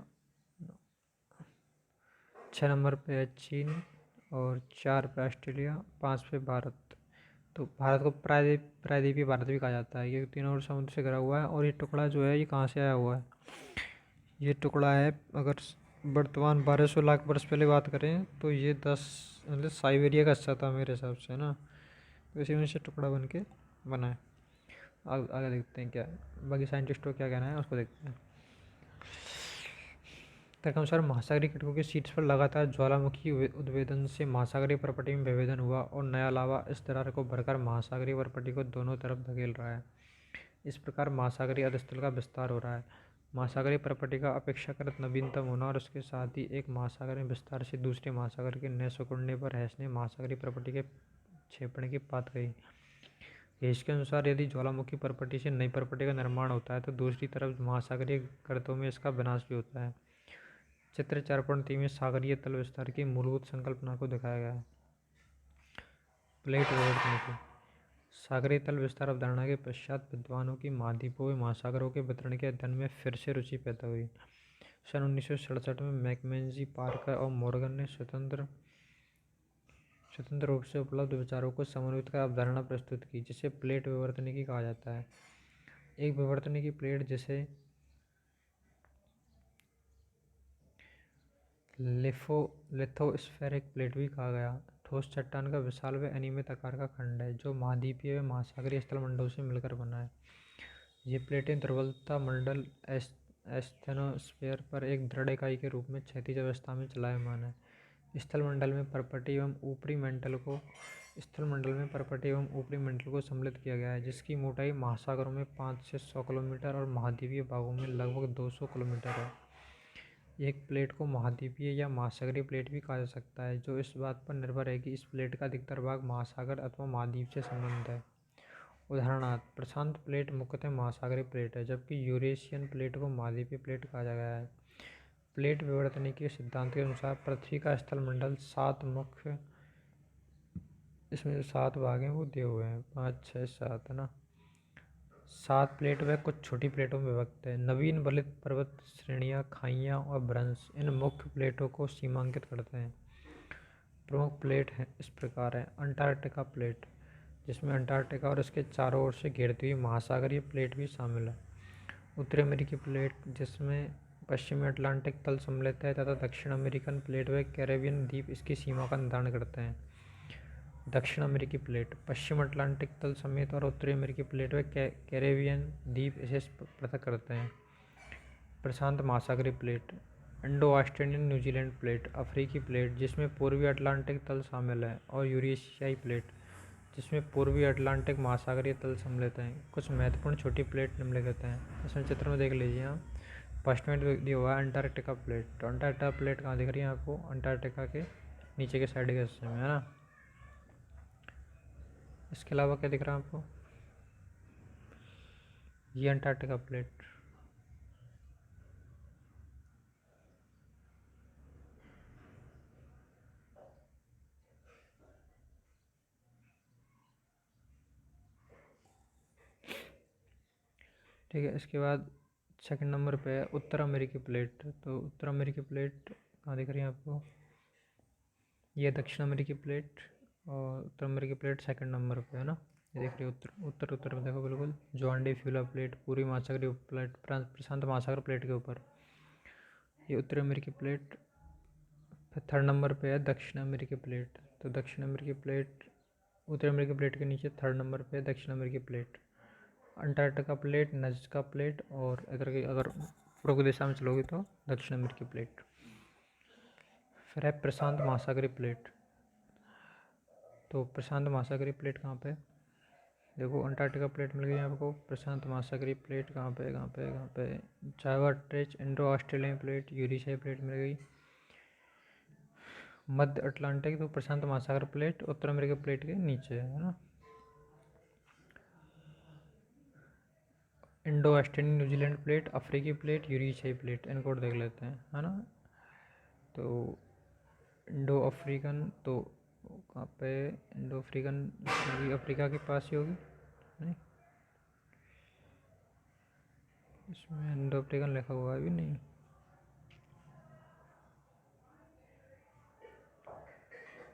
6 नंबर पे है चीन और 4 पे ऑस्ट्रेलिया, 5 पे भारत। तो भारत को प्रायद्वीपीय भारत भी कहा जाता है, ये तीनों ओर समुद्र से घिरा हुआ है। और ये टुकड़ा जो है ये कहाँ से आया हुआ है? ये टुकड़ा है, अगर वर्तमान 1,200 लाख वर्ष पहले बात करें तो ये 10 मतलब साइबेरिया का हिस्सा था मेरे हिसाब से, ना, तो इसी में से टुकड़ा बन के बना है। आगे देखते हैं क्या है, बाकी साइंटिस्टों का क्या कहना है उसको देखते हैं। तर्क अनुसार महासागरीय घटकों के शीर्ष पर लगातार ज्वालामुखी उद्भेदन से महासागरीय परपटी में विभेदन हुआ और नया लावा इस दरार को भरकर महासागरीय परपटी को दोनों तरफ धकेल रहा है। इस प्रकार महासागरीय अधस्थल का विस्तार हो रहा है। महासागरीय परपटी का अपेक्षाकृत नवीनतम होना और उसके साथ ही एक महासागर में विस्तार से दूसरे महासागर के न सिकुड़ने पर हैस ने महासागरीय परपटी के क्षेपण की बात कही। हेस के अनुसार यदि ज्वालामुखी परपटी से नई परपटी का निर्माण होता है तो दूसरी तरफ महासागरीय गर्तों में इसका विनाश भी होता है। चित्र 4.3 में सागरीय तल विस्तार की मूलभूत संकल्पना को दिखाया गया है। प्लेट विवर्तन की सागरीय तल विस्तार अवधारणा के पश्चात विद्वानों की महाद्वीपों व महासागरों के वितरण के अध्ययन में फिर से रुचि पैदा हुई। सन 1967 में मैककेंजी, पार्कर और मॉर्गन ने स्वतंत्र रूप से उपलब्ध विचारों को समन्वित कर अवधारणा प्रस्तुत की, जिसे प्लेट विवर्तनिकी कहा जाता है। एक विवर्तनिकी प्लेट, जिसे लिथोस्फेरिक प्लेट भी कहा गया, ठोस चट्टान का विशाल व अनियमित आकार का खंड है जो महाद्वीपीय व महासागरीय स्थलमंडलों से मिलकर बना है। ये प्लेटें दुर्बलता मंडल एस्थेनोस्फीयर पर एक दृढ़ इकाई के रूप में क्षैतिज अवस्था में चलायमान है। स्थलमंडल में परपटी एवं ऊपरी मेंटल को सम्मिलित किया गया है, जिसकी मोटाई महासागरों में 5 से 100 किलोमीटर और महाद्वीपीय भागों में लगभग 200 किलोमीटर है। एक प्लेट को महाद्वीपीय या महासागरीय प्लेट भी कहा जा सकता है, जो इस बात पर निर्भर है कि इस प्लेट का अधिकतर भाग महासागर अथवा महाद्वीप से संबंधित है। उदाहरणार्थ, प्रशांत प्लेट मुख्यतः महासागरीय प्लेट है, जबकि यूरेशियन प्लेट को महाद्वीपीय प्लेट कहा गया है। प्लेट विवर्तनिकी के सिद्धांत के अनुसार पृथ्वी का स्थलमंडल 7 मुख्य, इसमें जो 7 भाग हैं वो दिए हुए हैं, 5, 6, 7 है ना। 7 प्लेट व कुछ छोटी प्लेटों में विभक्त है। नवीन बलित पर्वत श्रेणियाँ, खाइयाँ और भ्रंश इन मुख्य प्लेटों को सीमांकित करते हैं। प्रमुख प्लेट हैं इस प्रकार है। अंटार्कटिका प्लेट, जिसमें अंटार्कटिका और इसके चारों ओर से घेरती हुई महासागरीय प्लेट भी शामिल है। उत्तरी अमेरिकी प्लेट, जिसमें पश्चिमी अटलांटिक तल सम्मिलित है, तथा दक्षिण अमेरिकन प्लेट व कैरेबियन द्वीप इसकी सीमा का निर्धारण करते हैं। दक्षिण अमेरिकी प्लेट, पश्चिम अटलांटिक तल समेत और उत्तरी अमेरिकी प्लेट व कैरेबियन द्वीप इसे पृथक करते हैं। प्रशांत महासागरीय plate, Indo Australian New Zealand plate, अफ्रीकी प्लेट, जिसमें पूर्वी अटलांटिक तल शामिल है, और यूरेशियाई प्लेट, जिसमें पूर्वी अटलांटिक महासागरीय तल सम्मिलित हैं। कुछ महत्वपूर्ण छोटी प्लेट निम्नलिखित हैं। इसमें चित्र में देख लीजिए आप। फर्स्ट में दिया हुआ है अंटार्कटिका प्लेट। तो अंटार्कटिका प्लेट कहाँ दिख रही है आपको? अंटार्कटिका के नीचे के साइड के हिस्से में, है ना। इसके अलावा क्या दिख रहा है आपको? ये अंटार्कटिका प्लेट, ठीक है। इसके बाद सेकंड नंबर पे है उत्तर अमेरिकी प्लेट। तो उत्तर अमेरिकी प्लेट कहाँ दिख रही है आपको? ये दक्षिण अमेरिकी प्लेट, और उत्तर अमेरिकी प्लेट सेकंड नंबर पे है ना। ये देख रही है उत्तर में देखो, बिल्कुल जोआन डी फ्यूला प्लेट, पूरी महासागरीय प्लेट प्रशांत महासागर प्लेट के ऊपर, ये उत्तर अमेरिकी प्लेट। फिर थर्ड नंबर पे है दक्षिण अमेरिकी प्लेट। तो दक्षिण अमेरिकी प्लेट उत्तर अमेरिकी प्लेट के नीचे थर्ड नंबर पे है दक्षिण अमेरिकी प्लेट। अंटार्कटिका प्लेट, नज़्का प्लेट, और अगर पूर्व दिशा में चलोगे तो दक्षिण अमेरिकी प्लेट। फिर है प्रशांत महासागरीय प्लेट। तो प्रशांत महासागरीय प्लेट कहाँ पे? देखो अंटार्कटिका प्लेट मिल गई आपको। प्रशांत महासागरीय प्लेट कहाँ पे? जावा ट्रेच, इंडो ऑस्ट्रेलियन प्लेट, यूरेशियाई प्लेट मिल गई। मध्य अटलांटिक, तो प्रशांत महासागर प्लेट उत्तर अमेरिका प्लेट के नीचे है ना। इंडो ऑस्ट्रेलियन न्यूजीलैंड प्लेट, अफ्रीकी प्लेट, यूरेशियाई प्लेट, इनको देख लेते हैं, है ना। तो इंडो अफ्रीकन, तो कहाँ पे? इंडो अफ्रीकन अफ्रीका के पास ही होगी, नहीं? इसमें इंडो अफ्रीकन लिखा हुआ है भी नहीं।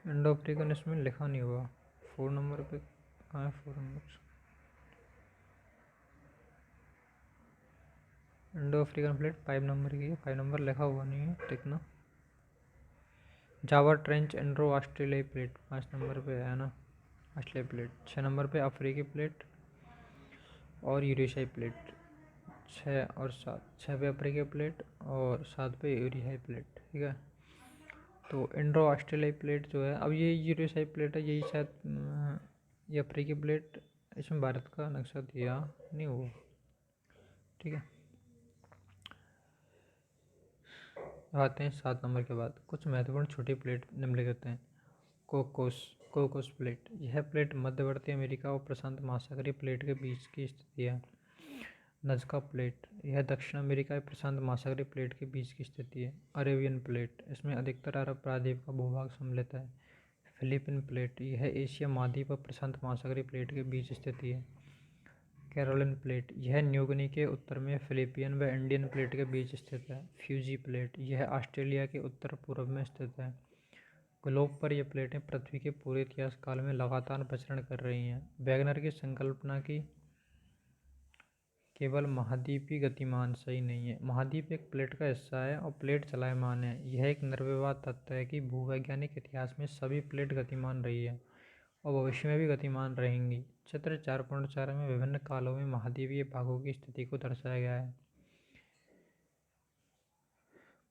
इंडो अफ्रीकन इसमें लिखा नहीं हुआ। 4 नंबर पे कहाँ है? 4 number Indo African plate 5 number की है। 5 नंबर लिखा हुआ नहीं है, देखना। जावा ट्रेंच, इंडो ऑस्ट्रेलियाई प्लेट 5 नंबर पे है ना, ऑस्ट्रेलिया प्लेट। 6 नंबर पे अफ्रीकी प्लेट और यूरेशियाई प्लेट। 6 और 7, 6 पे अफ्रीकी प्लेट और 7 पे यूरेशियाई प्लेट, ठीक है। तो इंडो ऑस्ट्रेलियाई प्लेट जो है, अब ये यूरेशियाई प्लेट है, यही शायद ये अफ्रीकी प्लेट, इसमें भारत का नक्शा दिया नहीं हुआ, ठीक है। आते हैं 7 नंबर के बाद। कुछ महत्वपूर्ण छोटी प्लेट निम्नलिखित हैं। कोकोस प्लेट, यह प्लेट मध्यवर्ती अमेरिका और प्रशांत महासागरीय प्लेट के बीच की स्थिति है। नज़का प्लेट, यह दक्षिण अमेरिका या प्रशांत महासागरीय प्लेट के बीच की स्थिति है। अरेबियन प्लेट, इसमें अधिकतर अरब प्रायद्वीप का भूभाग सम्मिलित है। फिलीपीन प्लेट, यह एशिया महाद्वीप और प्रशांत महासागरीय प्लेट के बीच स्थिति है। कैरोलिन प्लेट, यह न्यूगिनी के उत्तर में फिलीपीन व इंडियन प्लेट के बीच स्थित है। फ्यूजी प्लेट, यह ऑस्ट्रेलिया के उत्तर पूर्व में स्थित है। ग्लोब पर ये प्लेटें पृथ्वी के पूरे इतिहास काल में लगातार विचरण कर रही हैं। वैगनर की संकल्पना की केवल महाद्वीपीय गतिमान सही नहीं है। महाद्वीप एक प्लेट का हिस्सा है और प्लेट चलायमान है। यह एक निर्विवाद तथ्य है कि भूवैज्ञानिक इतिहास में सभी प्लेट गतिमान रही है और भविष्य में भी गतिमान रहेंगी। चित्र 4.4 में विभिन्न कालों में महाद्वीपीय भागों की स्थिति को दर्शाया गया है।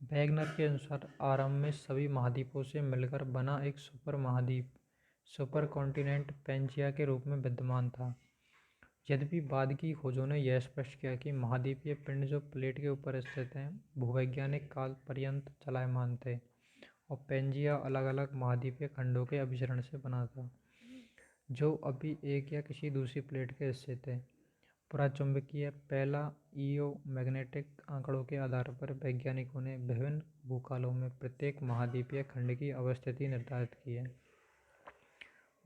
वैगनर के अनुसार आरंभ में सभी महाद्वीपों से मिलकर बना एक सुपर महाद्वीप, सुपर कॉन्टिनेंट पैंजिया के रूप में विद्यमान था। यद्यपि बाद की खोजों ने यह स्पष्ट किया कि महाद्वीपीय पिंड जो प्लेट के ऊपर स्थित हैं भूवैज्ञानिक काल पर्यंत चलायमान थे और पैंजिया अलग अलग महाद्वीपीय खंडों के अभिसरण से बना था जो अभी एक या किसी दूसरी प्लेट के हिस्से थे। पुराचुंबकीय पहला ईओ मैग्नेटिक आंकड़ों के आधार पर वैज्ञानिकों ने विभिन्न भूकालों में प्रत्येक महाद्वीपीय खंड की अवस्थिति निर्धारित की है।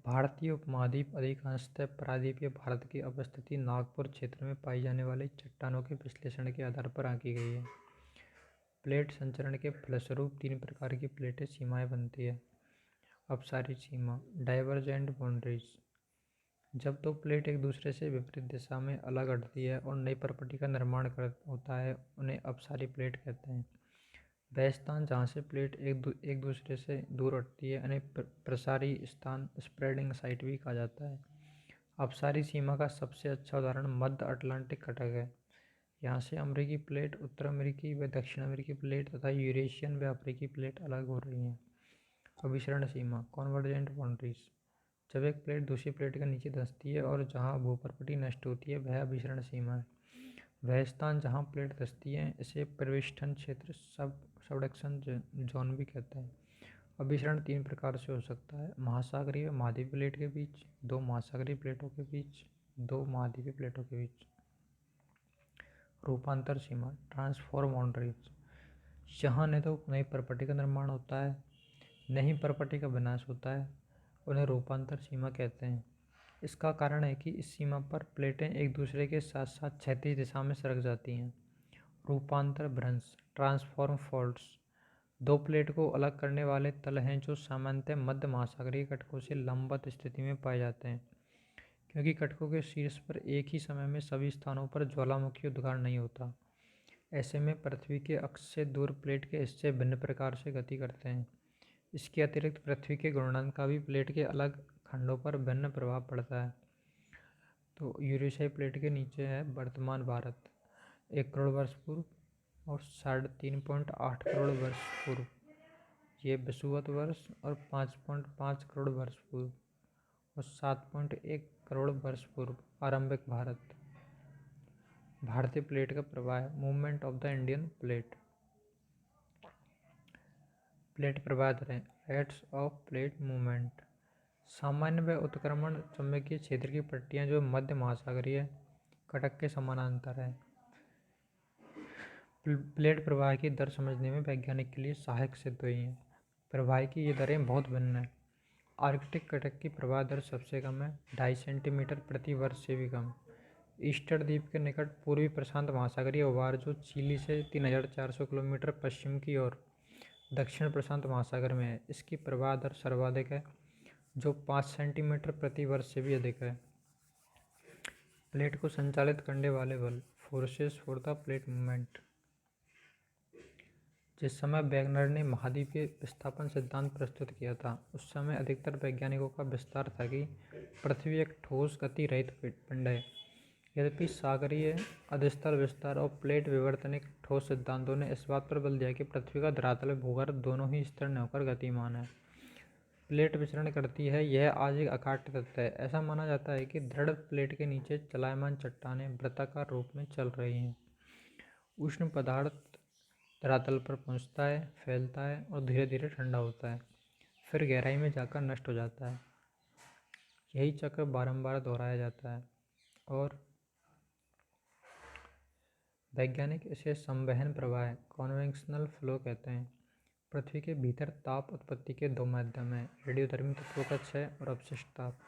भारतीय उपमहाद्वीप अधिकांशतः प्रायद्वीपीय भारत की अवस्थिति नागपुर क्षेत्र में पाई जाने वाली चट्टानों के विश्लेषण के आधार पर आंकी गई है। प्लेट संचरण के फलस्वरूप तीन प्रकार की प्लेटें सीमाएं बनती है। अपसारी सीमा, डाइवर्जेंट बाउंड्रीज, जब दो प्लेट एक दूसरे से विपरीत दिशा में अलग हटती है और नई प्रॉपर्टी का निर्माण होता है उन्हें अपसारी प्लेट कहते हैं। वह स्थान जहाँ से प्लेट एक दूसरे से दूर हटती है उन्हें प्रसारी स्थान, स्प्रेडिंग साइट भी कहा जाता है। अपसारी सीमा का सबसे अच्छा उदाहरण मध्य अटलांटिक घटक है। यहाँ से अमेरिकी प्लेट, उत्तर अमेरिकी व दक्षिण अमेरिकी प्लेट तथा यूरेशियन व अफ्रीकी प्लेट अलग हो रही हैं। अभिसरण सीमा, कॉन्वर्जेंट बाउंड्रीज, जब एक प्लेट दूसरी प्लेट के नीचे धंसती है और जहाँ भूप्रॉपर्टी नष्ट होती है वह अभिसरण सीमा है। वह स्थान जहाँ प्लेट धंसती है इसे परिवेष्टन क्षेत्र, सबडक्शन जोन भी कहते हैं। अभिसरण तीन प्रकार से हो सकता है: महासागरीय महाद्वीपीय प्लेट के बीच, दो महासागरीय प्लेटों के बीच, दो महाद्वीपीय प्लेटों के बीच। रूपांतर सीमा, ट्रांसफॉर्म बाउंड्रीज, जहाँ न तो नई प्रॉपर्टी का निर्माण होता है न ही प्रॉपर्टी का विनाश होता है उन्हें रूपांतर सीमा कहते हैं। इसका कारण है कि इस सीमा पर प्लेटें एक दूसरे के साथ साथ क्षैतिज दिशा में सरक जाती हैं। रूपांतर भ्रंश, ट्रांसफॉर्म फॉल्ट्स, दो प्लेट को अलग करने वाले तल हैं जो सामान्यतः मध्य महासागरीय कटकों से लंबवत स्थिति में पाए जाते हैं। क्योंकि कटकों के शीर्ष पर एक ही समय में सभी स्थानों पर ज्वालामुखी उद्गार नहीं होता, ऐसे में पृथ्वी के अक्ष से दूर प्लेट के हिस्से भिन्न प्रकार से गति करते हैं। इसके अतिरिक्त पृथ्वी के घूर्णन का भी प्लेट के अलग खंडों पर भिन्न प्रभाव पड़ता है। तो यूरेशियाई प्लेट के नीचे है वर्तमान भारत, 1 करोड़ वर्ष पूर्व और 3.8 करोड़ वर्ष पूर्व ये विषुवत वर्ष और 5.5 करोड़ वर्ष पूर्व और 7.1 करोड़ वर्ष पूर्व आरंभिक भारत। भारतीय प्लेट का प्रवाह, movement of the Indian plate. Plate प्रवाह दरें, रेट्स ऑफ प्लेट मूवमेंट। सामान्य व उत्क्रमण चुंबकीय क्षेत्र की पट्टियाँ जो मध्य महासागरीय कटक के समानांतर है। प्लेट प्रवाह की दर समझने में वैज्ञानिक के लिए सहायक सिद्ध हुई हैं। प्रवाह की ये दरें बहुत भिन्न हैं। आर्कटिक कटक की प्रवाह दर सबसे कम है, 2.5 सेंटीमीटर प्रति वर्ष से भी कम। ईस्टर द्वीप के निकट पूर्वी प्रशांत महासागरीय उभार जो चिली से 3400 किलोमीटर पश्चिम की ओर दक्षिण प्रशांत महासागर में है, इसकी प्रवाह दर सर्वाधिक है जो 5 सेंटीमीटर प्रति वर्ष से भी अधिक है। प्लेट को संचालित करने वाले बल, forces for the plate movement. जिस समय वैगनर ने महाद्वीपीय विस्थापन सिद्धांत प्रस्तुत किया था उस समय अधिकतर वैज्ञानिकों का विस्तार था कि पृथ्वी एक ठोस गति रहित पिंड है। यद्यपि सागरीय अधस्थल विस्तार और प्लेट विवर्तनिक ठोस सिद्धांतों ने इस बात पर बल दिया कि पृथ्वी का धरातल भूगर्भ दोनों ही स्थिर न होकर गतिमान है। प्लेट विचरण करती है, यह आज एक अकाट्य तथ्य है। ऐसा माना जाता है कि दृढ़ प्लेट के नीचे चलायमान चट्टानें वृत्ताकार रूप में चल रही हैं। उष्ण पदार्थ धरातल पर पहुंचता है, फैलता है और धीरे धीरे ठंडा होता है, फिर गहराई में जाकर नष्ट हो जाता है। यही चक्र बारंबार दोहराया जाता है और वैज्ञानिक इसे संवहन प्रवाह कॉन्वेक्शनल फ्लो कहते हैं। पृथ्वी के भीतर ताप उत्पत्ति के दो माध्यम हैं, रेडियोधर्मी तत्वों का क्षय और अपशिष्ट ताप।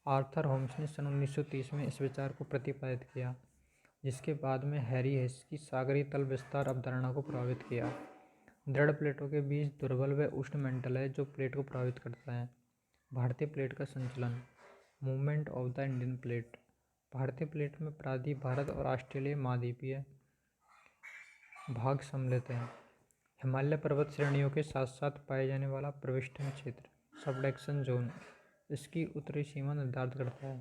आर्थर होम्स ने सन 1930 में इस विचार को प्रतिपादित किया, जिसके बाद में हैरी हेस की सागरीय तल विस्तार अवधारणा को प्रभावित किया। दृढ़ प्लेटों के बीच दुर्बल व उष्ण मेंटल है जो प्लेट को प्रभावित करता है। भारतीय प्लेट का संचलन, movement of the Indian plate. भारतीय प्लेट में प्रायद्वीप भारत और ऑस्ट्रेलिया महाद्वीपीय भाग सम्मिलित हैं। हिमालय पर्वत श्रेणियों के साथ साथ पाए जाने वाला प्रविष्टन क्षेत्र, सबडक्शन जोन, इसकी उत्तरी सीमा निर्धारित करता है,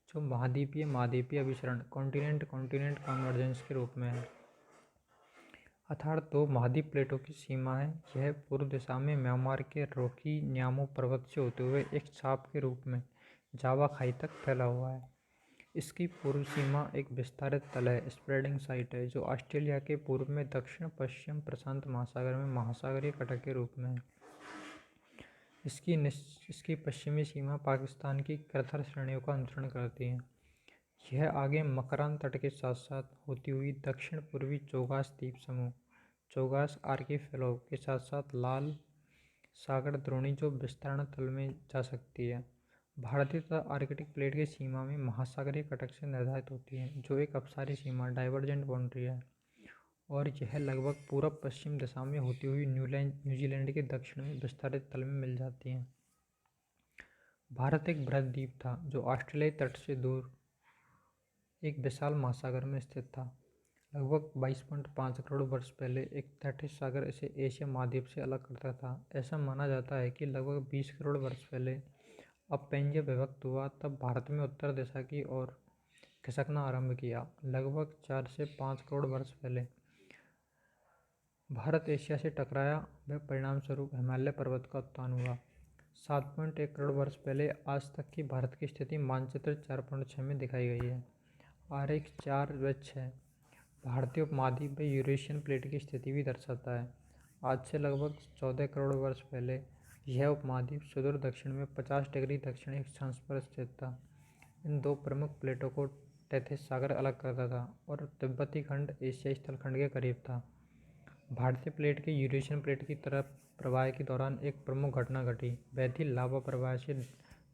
जो महाद्वीपीय अभिसरण कॉन्टिनेंट कॉन्वर्जेंस के रूप में है। अर्थात दो महाद्वीप प्लेटों की सीमा है। यह पूर्व दिशा में म्यांमार के रॉकी न्यामो पर्वत से होते हुए एक छाप के रूप में जावा खाई तक फैला हुआ है। इसकी पूर्व सीमा एक विस्तारित तल है, स्प्रेडिंग साइट है, जो ऑस्ट्रेलिया के पूर्व में दक्षिण पश्चिम प्रशांत महासागर में महासागरीय कटक के रूप में है। इसकी पश्चिमी सीमा पाकिस्तान की करथर श्रेणियों का अनुसरण करती है। यह आगे मकरान तट के साथ साथ होती हुई दक्षिण पूर्वी चौगास द्वीप समूह, चौगास आर्कीपेलागो के साथ साथ लाल सागर द्रोणी जो विस्तारण तल में जा सकती है। भारतीय तथा आर्कटिक प्लेट की सीमा में महासागरीय कटक से निर्धारित होती है, जो एक अपसारी सीमा डाइवर्जेंट बाउंड्री है, और यह लगभग पूरब पश्चिम दिशा में होती हुई न्यूजीलैंड के दक्षिण में विस्तारित तल में मिल जाती है। भारत एक बृहद द्वीप था जो ऑस्ट्रेलियाई तट से दूर एक विशाल महासागर में स्थित था। लगभग 22.5 करोड़ वर्ष पहले एक तटीय सागर इसे एशिया महाद्वीप से अलग करता था। ऐसा माना जाता है कि लगभग 20 करोड़ वर्ष पहले अब पेंजिया विभक्त हुआ, तब भारत में उत्तर दिशा की ओर खिसकना आरंभ किया। लगभग 4 से 5 करोड़ वर्ष पहले भारत एशिया से टकराया व परिणाम स्वरूप हिमालय पर्वत का उत्थान हुआ। 7.1 करोड़ वर्ष पहले आज तक की भारत की स्थिति मानचित्र 4.6 में दिखाई गई है। आरेख 4 व 6 भारतीय उपमहाद्वीप व यूरेशियन प्लेट की स्थिति भी दर्शाता है। आज से लगभग 14 करोड़ वर्ष पहले यह उपमहाद्वीप सुदूर दक्षिण में 50 डिग्री दक्षिणी अक्षांश पर स्थित था। इन दो प्रमुख प्लेटों को टेथिस सागर अलग करता था और तिब्बती खंड एशियाई स्थलखंड के करीब था। भारतीय प्लेट के यूरेशियन प्लेट की तरफ प्रवाह के दौरान एक प्रमुख घटना घटी, वह थी लावा प्रवाह से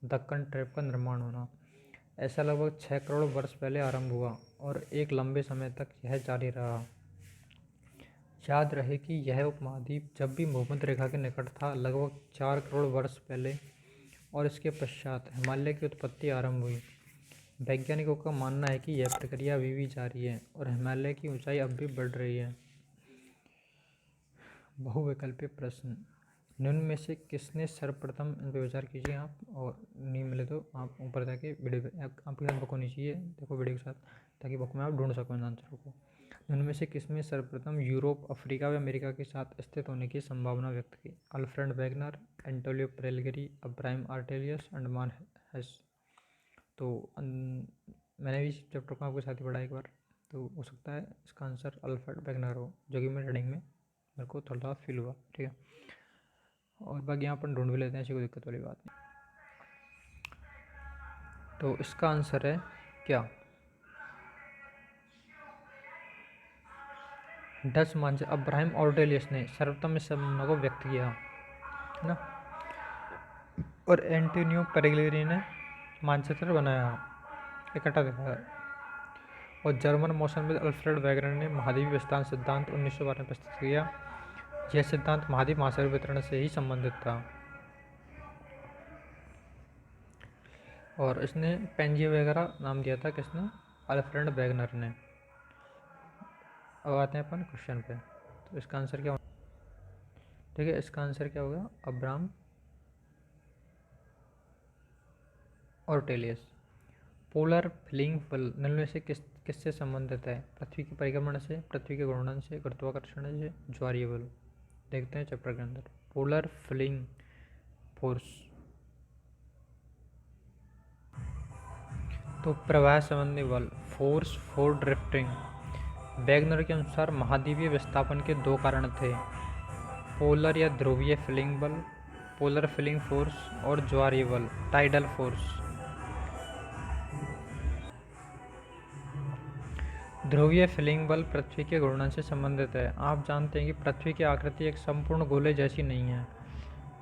दक्कन ट्रैप का निर्माण होना। ऐसा लगभग 6 करोड़ वर्ष पहले आरंभ हुआ और एक लंबे समय तक यह जारी रहा। याद रहे कि यह उपमहाद्वीप जब भी भूमध्य रेखा के निकट था लगभग 4 करोड़ वर्ष पहले, और इसके पश्चात हिमालय की उत्पत्ति आरंभ हुई। वैज्ञानिकों का मानना है कि यह प्रक्रिया अभी भी जारी है और हिमालय की ऊंचाई अब भी बढ़ रही है। बहुविकल्पीय प्रश्न, निम्न में से किसने सर्वप्रथम इन पर विचार कीजिए आप, और नहीं मिले तो आप ऊपर जाके वीडियो आपके साथ बुक होनी चाहिए, देखो वीडियो के साथ, ताकि बुक में आप ढूंढ सको इन आंसरों को। निम्न में से किसने सर्वप्रथम यूरोप, अफ्रीका व अमेरिका के साथ स्थित होने की संभावना व्यक्त की? Alfred Wegener, Antonio Pellegrini, Abraham Ortelius, अंडमान हेस। तो मैंने भी चैप्टर को आपके साथ ही पढ़ा एक बार, तो हो सकता है इसका आंसर अल्फ्रेड वेगनर हो, जो कि मेरे रीडिंग में मेरे को थोड़ा फील हुआ। ठीक है, और बाकी यहाँ पर ढूंढ भी लेते हैं, ऐसी कोई दिक्कत वाली बात नहीं। तो इसका आंसर है क्या? डच मानचित्र अब्राहम ऑर्टेलियस ने सर्वप्रथम इस संभावना को व्यक्त किया, है ना, और एंटोनियो पेरेग्रिनी ने मानचित्र बनाया, इकट्ठा दिखाया, और जर्मन मौसमविद अल्फ्रेड वेगनर ने महाद्वीपीय विस्तार सिद्धांत 1912 में प्रस्तुत किया। यह सिद्धांत महाद्वीप महासागर वितरण से ही संबंधित था, और इसने पेंजिया वगैरह नाम दिया था किसने? अल्फ्रेड वेगनर ने। अब आते हैं अपन क्वेश्चन पे। तो इसका आंसर क्या होगा? ठीक है, इसका आंसर क्या होगा? अब्राहम ऑर्टेलियस। पोलर फ्लिंग बल निम्न में से किससे संबंधित है? पृथ्वी के परिक्रमण से, पृथ्वी के घूर्णन से, गुरुत्वाकर्षण से, ज्वारीय बल। देखते हैं चैप्टर के अंदर। पोलर फ्लिंग फोर्स, तो प्रवाह संबंधी बल, फोर्स फॉर ड्रिफ्टिंग। वेगनर के अनुसार महाद्वीपीय विस्थापन के दो कारण थे, पोलर या ध्रुवीय फ्लिंग बल, पोलर फ्लिंग फोर्स, और ज्वारीय बल, टाइडल फोर्स। ध्रुवीय फीलिंग बल पृथ्वी के घूर्णन से संबंधित है। आप जानते हैं कि पृथ्वी की आकृति एक संपूर्ण गोले जैसी नहीं है,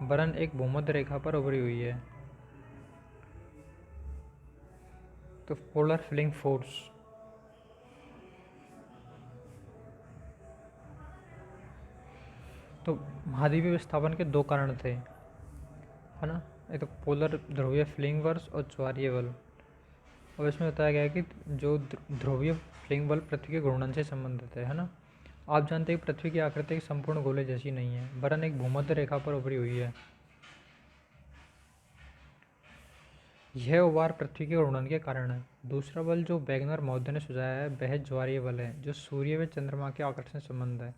वरन एक भूमध्य रेखा पर उभरी हुई है। तो पोलर फीलिंग फोर्स, तो महाद्वीपीय विस्थापन के दो कारण थे, है ना। एक तो पोलर ध्रुवीय फीलिंग वर्ष और ज्वारीय बल। और इसमें बताया गया है कि जो ध्रुवीय फीलिंग बल पृथ्वी के घूर्णन से संबंधित है ना। आप जानते हैं कि पृथ्वी की आकृति एक संपूर्ण गोले जैसी नहीं है, वरन एक भूमध्य रेखा पर उभरी हुई है। यह उभार पृथ्वी के घूर्णन के कारण है। दूसरा बल जो वैगनर महोदय ने सुझाया है वह ज्वारीय बल है, जो सूर्य व चंद्रमा के आकर्षण से संबंध है,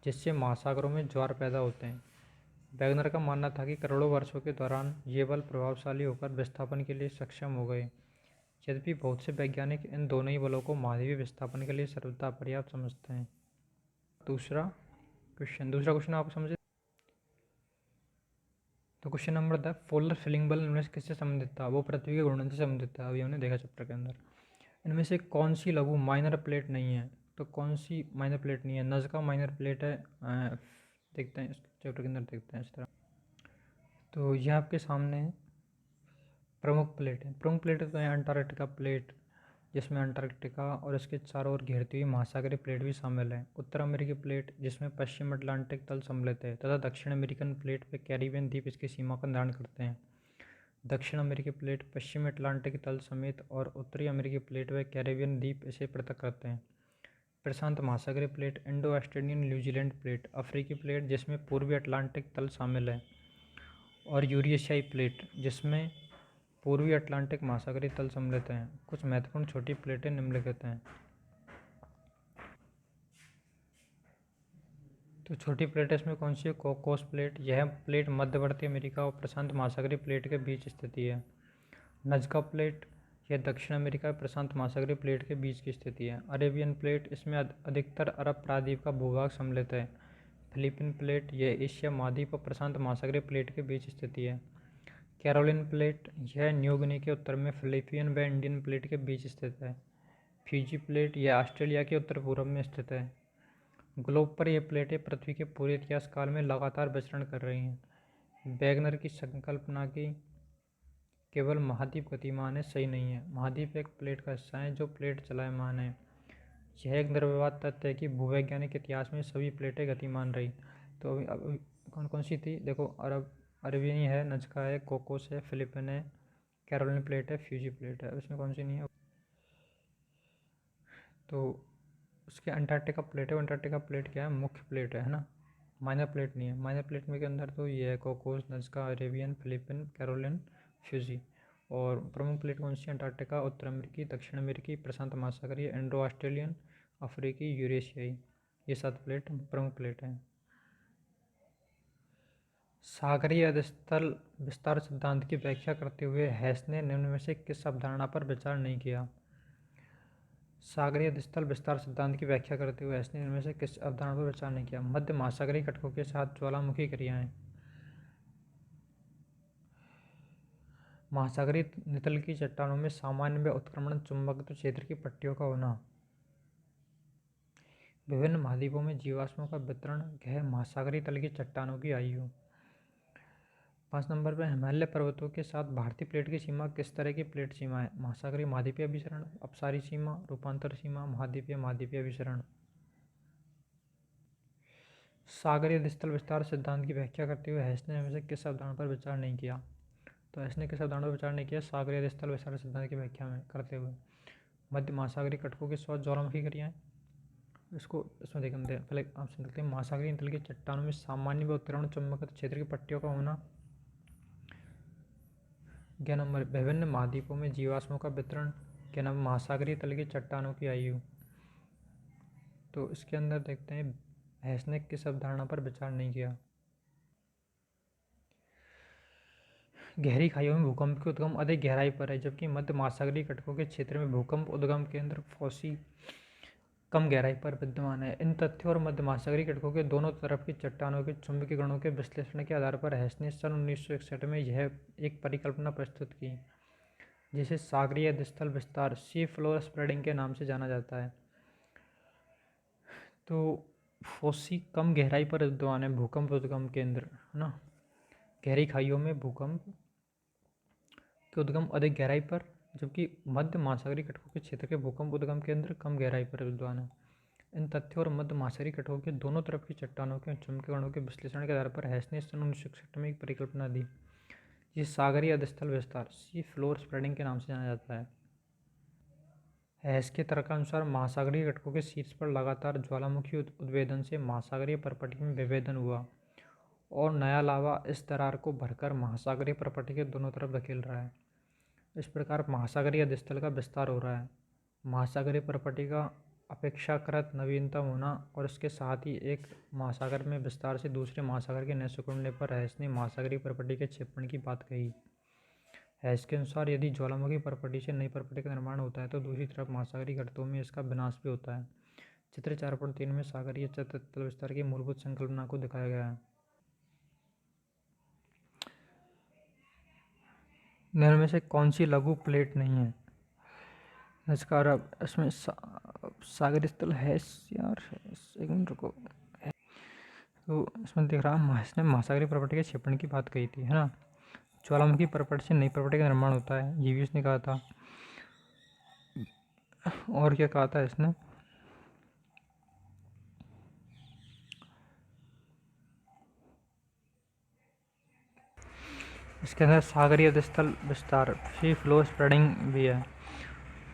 जिससे महासागरों में ज्वार पैदा होते हैं। वैगनर का मानना था कि करोड़ों वर्षों के दौरान ये बल प्रभावशाली होकर विस्थापन के लिए सक्षम हो गए। यद्यपि बहुत से वैज्ञानिक इन दोनों ही बलों को महाद्वीपीय विस्थापन के लिए सर्वथा पर्याप्त समझते हैं। दूसरा क्वेश्चन आप समझे। तो क्वेश्चन नंबर 10, पोलर फीलिंग बल इनमें से किससे संबंधित था? वो पृथ्वी के घूर्णन से संबंधित था, अभी हमने देखा चैप्टर के अंदर। इनमें से कौन सी लघु माइनर प्लेट नहीं है? तो कौन सी माइनर प्लेट नहीं है? नज़का माइनर प्लेट है। देखते हैं इस चैप्टर के अंदर, देखते हैं इस तरह। तो यह आपके सामने है प्रमुख प्लेट है। प्रमुख प्लेट तो है अंटार्कटिका प्लेट, जिसमें अंटार्कटिका और इसके चारों ओर घेरती हुई महासागरीय प्लेट भी शामिल है। उत्तर अमेरिकी प्लेट, जिसमें पश्चिम अटलांटिक तल सम्मिलित है, तथा दक्षिण अमेरिकन प्लेट व कैरिबियन द्वीप इसकी सीमा का निर्धारण करते हैं। दक्षिण अमेरिकी प्लेट पश्चिमी अटलांटिक तल समेत और उत्तरी अमेरिकी प्लेट व कैरिबियन द्वीप इसे पृथक करते हैं। प्रशांत महासागरीय plate, Indo Australian New Zealand plate, अफ्रीकी प्लेट जिसमें पूर्वी अटलांटिक तल शामिल है, और यूरेशियाई प्लेट जिसमें पूर्वी अटलांटिक महासागरीय तल सम्मिलित हैं। कुछ महत्वपूर्ण छोटी प्लेटें निम्नलिखित हैं। तो छोटी प्लेट इसमें कौन सी है? कॉकॉस प्लेट। यह प्लेट मध्यवर्ती अमेरिका और प्रशांत महासागरीय प्लेट के बीच स्थिति है। नज़का प्लेट, यह दक्षिण अमेरिका प्रशांत महासागरीय प्लेट के बीच की स्थिति है। अरेबियन प्लेट, इसमें अधिकतर अरब प्रायद्वीप का भूभाग सम्मिलित है। फिलीपीन प्लेट, यह एशिया महाद्वीप और प्रशांत महासागरीय प्लेट के बीच स्थिति है। कैरोलिन प्लेट, यह न्यू गिनी के उत्तर में फिलीपीन व इंडियन प्लेट के बीच स्थित है। फ्यूजी प्लेट, यह ऑस्ट्रेलिया के उत्तर पूर्व में स्थित है। ग्लोब पर यह प्लेटें पृथ्वी के पूरे इतिहास काल में लगातार विचरण कर रही हैं। वैगनर की संकल्पना की केवल महाद्वीप गतिमान है सही नहीं है। महाद्वीप एक प्लेट का हिस्सा है जो प्लेट चलायमान है। यह एक निर्विवाद तथ्य है कि भूवैज्ञानिक इतिहास में सभी प्लेटें गतिमान रही। तो अभी कौन कौन सी थी देखो, अरबियन है, नज़का है, कोकोस है, फिलिपिन है, कैरोलिन प्लेट है, फ्यूजी प्लेट है। इसमें कौन सी नहीं है? तो उसके अंटार्कटिका प्लेट है। अंटार्कटिका प्लेट क्या है? मुख्य प्लेट है ना, माइनर प्लेट नहीं है। माइनर प्लेट में के अंदर तो ये है Cocos, Nazca, Arabian, Philippine, Caroline, Fiji. और प्रमुख प्लेट कौन सी? अंटार्कटिका, उत्तर अमेरिकी, दक्षिण अमेरिकी, प्रशांत महासागरीय, इंडो ऑस्ट्रेलियन, अफ्रीकी, यूरेशियाई। ये 7 प्लेट प्रमुख प्लेट हैं। सागरीय अधस्थल विस्तार सिद्धांत की व्याख्या करते हुए हैस ने निम्न में से किस अवधारणा पर विचार नहीं किया? सागरीय अधस्थल विस्तार सिद्धांत की व्याख्या करते हुए हैस ने निम्न में से किस अवधारणा पर विचार नहीं किया? मध्य महासागरीय कटकों के साथ ज्वालामुखी क्रियाएं, महासागरीय नितल की चट्टानों में सामान्य व उत्क्रमण चुंबकत्व क्षेत्र की पट्टियों का होना, विभिन्न महाद्वीपों में जीवाश्मों का वितरण, गहरे महासागरीय तल की चट्टानों की आयु। 5 नंबर पर हिमालय पर्वतों के साथ भारतीय प्लेट की सीमा किस तरह की प्लेट सीमा है? महासागरीय महाद्वीपीय अभिसरण, अपसारी सीमा, रूपांतर सीमा, महाद्वीपीय महाद्वीपीय अभिसरण। सागरीय अधस्थल विस्तार सिद्धांत की व्याख्या करते हुए हैस ने इनमें से किस अवधारणा पर विचार नहीं किया? तो हैस ने किस अवधारणा पर विचार नहीं किया सागरीय अधस्थल विस्तार सिद्धांत की व्याख्या में करते हुए? मध्य महासागरीय कटकों के साथ ज्वालामुखी क्रियाएं। इसमें देखते हैं, पहले ऑप्शन देखते हैं। महासागरीय तल की चट्टानों में सामान्य व उत्क्रमण चुंबकत्व क्षेत्र की पट्टियों का होना। 11 नंबर, विभिन्न महाद्वीपों में जीवाश्मों का वितरण। क्या नाम? महासागरीय तल की चट्टानों की आयु। तो इसके अंदर देखते हैं हैस ने किस अवधारणा पर विचार नहीं किया? गहरी खाइयों में भूकंप की उद्गम अधिक गहराई पर है, जबकि मध्य महासागरीय कटकों के क्षेत्र में भूकंप उद्गम केंद्र फौसी कम गहराई पर विद्यमान है। इन तथ्यों और मध्य महासागरीय कटकों के दोनों तरफ की चट्टानों के चुंबकीय गुणों के विश्लेषण के आधार पर हैस ने सन 1961 में यह एक परिकल्पना प्रस्तुत की, जिसे सागरीय अधस्थल विस्तार सी फ्लोर स्प्रेडिंग के नाम से जाना जाता है। तो फोसी कम गहराई पर विद्यमान है, भूकंप उद्गम केंद्र है ना। गहरी खाइयों में भूकंप के उद्गम अधिक गहराई पर, जबकि मध्य महासागरीय तटों के क्षेत्र के भूकंप उद्गम केंद्र कम गहराई पर विद्यमान है। इन तथ्यों और मध्य महासागरीय तटों के दोनों तरफ की चट्टानों के चुंबकीय कणों के विश्लेषण के आधार पर हैस ने सन 1961 में एक परिकल्पना दी, जिसे सागरीय अधस्थल विस्तार सी फ्लोर स्प्रेडिंग के नाम से जाना जाता है। हैस के तर्कानुसार महासागरीय तटों के शीर्ष पर लगातार ज्वालामुखी उद्भेदन से महासागरीय परपटी में विभेदन हुआ और नया लावा इस दरार को भरकर महासागरीय परपटी के दोनों तरफ धकेल रहा है। इस प्रकार महासागरीय अधस्थल का विस्तार हो रहा है। महासागरीय परपटी का अपेक्षाकृत नवीनतम होना और इसके साथ ही एक महासागर में विस्तार से दूसरे महासागर के न सिकुड़ने पर हैस ने महासागरीय परपटी के क्षेपण की बात कही। हैस के अनुसार यदि ज्वालामुखी परपटी से नई परपटी का निर्माण होता है तो दूसरी तरफ महासागरीय गर्तों में इसका विनाश भी होता है। चित्र 4.3 में सागरीय तल विस्तार की मूलभूत संकल्पना को दिखाया गया है। निम्न में से कौन सी लघु प्लेट नहीं है? इसका अब इसमें सागरीय तल हैस यार, एक मिनट रुको। तो इसमें दिख रहा है इसने महासागरीय परपटी के क्षेपण की बात कही थी, है ना। ज्वालामुखी परपट से नई परपटी का निर्माण होता है, ये भी इसने कहा था। और क्या कहा था इसने? इसके अंदर सागरीय अधस्थल विस्तार सी फ्लो स्प्रेडिंग भी है।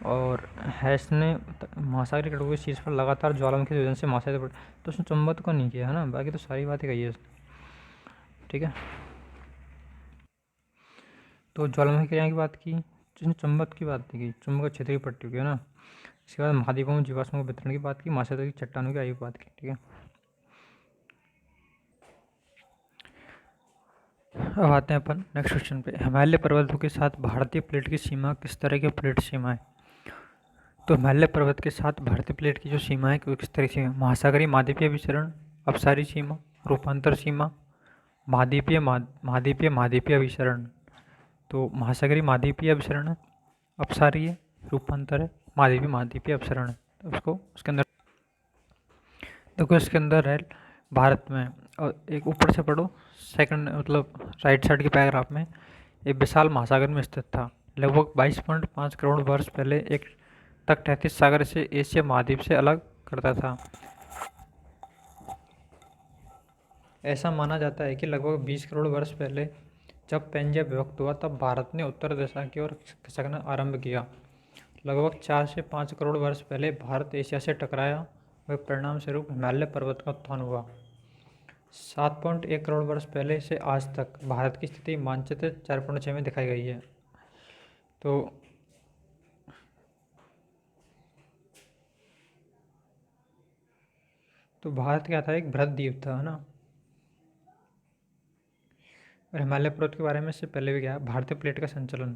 और हैस ने महासागरीय तटों के शीर्ष पर लगातार ज्वालामुखी वजह से महासागरीय, तो उसने चुंबक को नहीं किया, है ना, बाकी तो सारी बातें कही है इसने, ठीक है। तो ज्वालामुखी क्रिया की बात की, जिसने चुंबक की बात की, चुंबक क्षेत्र की पट्टी की, है ना। इसके बाद महाद्वीपों में जीवाश्मों के वितरण की बात की, महासागर की चट्टानों की आयु की बात की, ठीक है। अब आते हैं अपन नेक्स्ट क्वेश्चन पे। हिमालय पर्वतों के साथ भारतीय प्लेट की सीमा किस तरह की प्लेट सीमा है? तो हिमालय पर्वत के साथ भारतीय प्लेट की जो सीमा है वो किस तरह की है? महासागरीय महाद्वीपीय विचरण, अपसारी सीमा, रूपांतर सीमा, महाद्वीपीय महाद्वीपीय विचरण। तो महासागरीय महाद्वीपीय विचरण है, अपसारीय रूपांतर है, महाद्वीपीय अपसरण है। तो उसको उसके अंदर देखो, इसके अंदर है भारत में, और एक ऊपर से पढ़ो, सेकंड मतलब राइट साइड के पैराग्राफ में, एक विशाल महासागर में स्थित था। लगभग 22.5 करोड़ वर्ष पहले एक तक 33 सागर से एशिया महाद्वीप से अलग करता था। ऐसा माना जाता है कि लगभग 20 करोड़ वर्ष पहले जब पेंजिया विभक्त हुआ तब भारत ने उत्तर दिशा की ओर खिसकना आरंभ किया। लगभग 4 से 5 करोड़ वर्ष पहले भारत एशिया से टकराया व परिणाम स्वरूप हिमालय पर्वत का उत्थान हुआ। 7.1 करोड़ वर्ष पहले से आज तक भारत की स्थिति मानचित्र 4.6 में दिखाई गई है। तो भारत क्या था? एक बृहद द्वीप था, है ना। और हिमालय पर्वत के बारे में इससे पहले भी क्या है? भारतीय प्लेट का संचलन।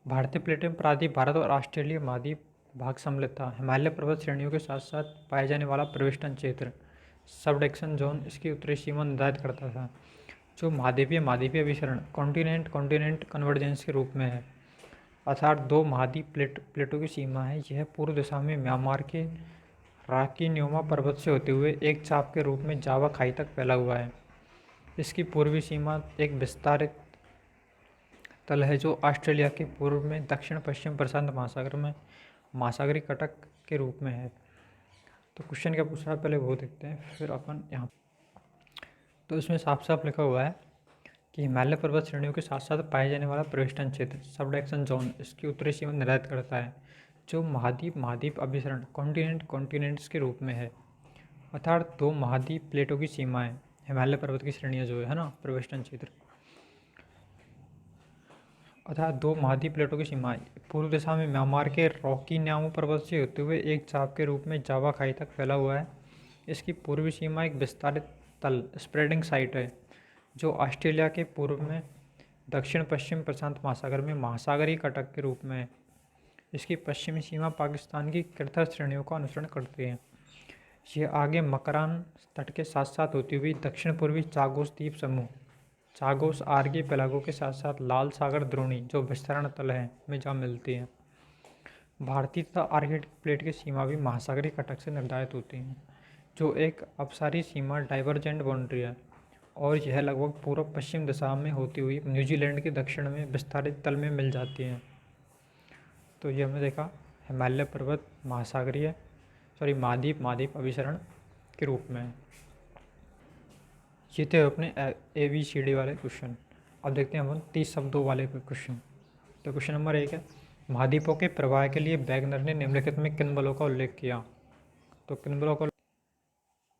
भारतीय प्लेट में प्रायद्वीप भारत और ऑस्ट्रेलिया महाद्वीप भाग सम्मिलित था। हिमालय पर्वत श्रेणियों के साथ साथ पाए जाने वाला प्रविष्टन क्षेत्र सबडक्शन जोन इसकी उत्तरी सीमा निर्धारित करता था, जो महाद्वीपीय विचरण कॉन्टिनेंट कन्वर्जेंस के रूप में है, अर्थात दो महाद्वीप प्लेटों की सीमा है। यह पूर्व दिशा में म्यांमार के राकिन्योमा पर्वत से होते हुए एक चाप के रूप में जावा खाई तक फैला हुआ है। इसकी पूर्वी सीमा एक विस्तारित तल है जो ऑस्ट्रेलिया के पूर्व में दक्षिण पश्चिम प्रशांत महासागर में महासागरीय कटक के रूप में है। तो क्वेश्चन क्या पूछा है पहले वो देखते हैं, फिर अपन यहाँ। तो इसमें साफ साफ लिखा हुआ है कि हिमालय पर्वत श्रेणियों के साथ साथ पाए जाने वाला प्रविष्टन क्षेत्र सबडक्शन जोन इसकी उत्तरी सीमा निर्धारित करता है, जो महाद्वीप अभिसरण कॉन्टिनेंट्स के रूप में है, अर्थात दो महाद्वीप प्लेटों की सीमा है। हिमालय पर्वत की श्रेणियाँ जो है ना, प्रविष्टन क्षेत्र, अर्थात दो महाद्वीप प्लेटों की सीमा पूर्व दिशा में म्यांमार के रॉकिन्यामो पर्वत से होते हुए एक चाप के रूप में जावा खाई तक फैला हुआ है। इसकी पूर्वी सीमा एक विस्तारित तल स्प्रेडिंग साइट है, जो ऑस्ट्रेलिया के पूर्व में दक्षिण पश्चिम प्रशांत महासागर में महासागरीय कटक के रूप में है। इसकी पश्चिमी सीमा पाकिस्तान की कृथर श्रेणियों का अनुसरण करती है। यह आगे मकरान तट के साथ साथ होती हुई दक्षिण पूर्वी चागोस द्वीप समूह चागोस आर्किपेलागो के साथ साथ लाल सागर द्रोणी जो विस्तरण तल है में जा मिलती है। भारतीय तथा आर्कटिक प्लेट की सीमा भी महासागरीय कटक से निर्धारित होती हैं। जो एक अपसारी सीमा डाइवर्जेंट बाउंड्री है और यह लगभग पूर्व पश्चिम दिशा में होती हुई न्यूजीलैंड के दक्षिण में विस्तारित तल में मिल जाती है। तो ये हमने देखा हिमालय पर्वत महासागरीय महाद्वीप अभिसरण के रूप में। ये थे अपने ABCD वाले क्वेश्चन। अब देखते हैं अपन 30 शब्दों वाले क्वेश्चन। तो क्वेश्चन नंबर 1 है, महाद्वीपों के प्रवाह के लिए वैगनर ने निम्नलिखित में किन बलों का उल्लेख किया? तो किन बलों का,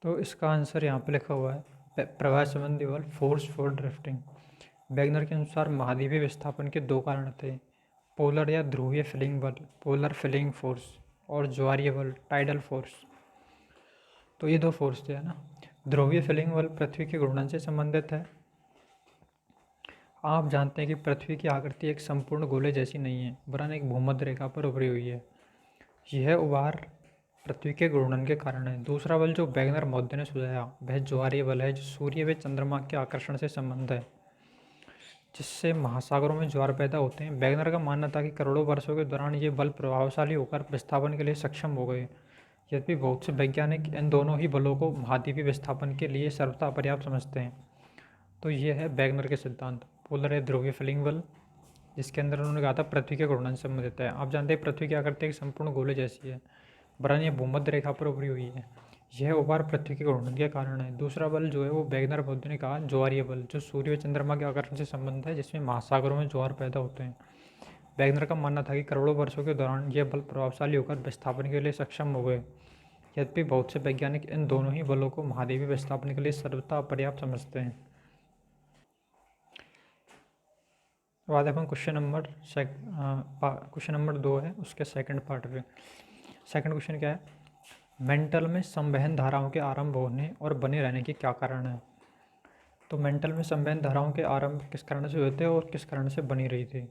तो इसका आंसर यहाँ पे लिखा हुआ है प्रवाह संबंधी बल, फोर्स फॉर ड्रिफ्टिंग। वैगनर के अनुसार महाद्वीपीय विस्थापन के 2 कारण थे, पोलर या ध्रुवीय फिलिंग बल, पोलर फिलिंग फोर्स, और ज्वारीय बल, टाइडल फोर्स। तो ये 2 फोर्स थे, है ना। ध्रुवीय फिलिंग बल पृथ्वी के घूर्णन से संबंधित है। आप जानते हैं कि पृथ्वी की आकृति एक संपूर्ण गोले जैसी नहीं है, वरन एक भूमध्य रेखा पर उभरी हुई है। यह उभार पृथ्वी के घूर्णन के कारण है। दूसरा बल जो वैगनर महोदय ने सुझाया वह ज्वारीय बल है, जो सूर्य व चंद्रमा के आकर्षण से संबंध है, जिससे महासागरों में ज्वार पैदा होते हैं। वैगनर का मानना था कि करोड़ों वर्षों के दौरान ये बल प्रभावशाली होकर विस्थापन के लिए सक्षम हो गए। यद्यपि बहुत से वैज्ञानिक इन दोनों ही बलों को महाद्वीपीय विस्थापन के लिए सर्वथा पर्याप्त समझते हैं। तो ये है वैगनर के सिद्धांत। पोलर है ध्रुवीय फिलिंग बल, जिसके अंदर उन्होंने कहा था पृथ्वी के घूर्णन से संबंधित है। आप जानते हैं पृथ्वी की आकृति एक संपूर्ण गोले जैसी है, वरन यह भूमध्य रेखा पर उभरी हुई है। यह उभार पृथ्वी के घूर्णन के कारण है। दूसरा बल जो है वो वैगनर महोदय ने कहा ज्वारीय बल, जो सूर्य व चंद्रमा के आकर्षण से संबंध है, जिसमें महासागरों में ज्वार पैदा होते हैं। वैगनर का मानना था कि करोड़ों वर्षों के दौरान यह बल प्रभावशाली होकर विस्थापन के लिए सक्षम हो गए। यद्यपि बहुत से वैज्ञानिक इन दोनों ही बलों को महाद्वीपीय विस्थापन के लिए सर्वथा पर्याप्त समझते हैं। बाद अपन क्वेश्चन नंबर 2 है, उसके सेकंड पार्ट पे। सेकंड क्वेश्चन क्या है, मेंटल में संवहन धाराओं के आरंभ होने और बने रहने के क्या कारण है? तो मेंटल में संवहन धाराओं के आरंभ किस कारण से हुए थे और किस कारण से बनी रही थी?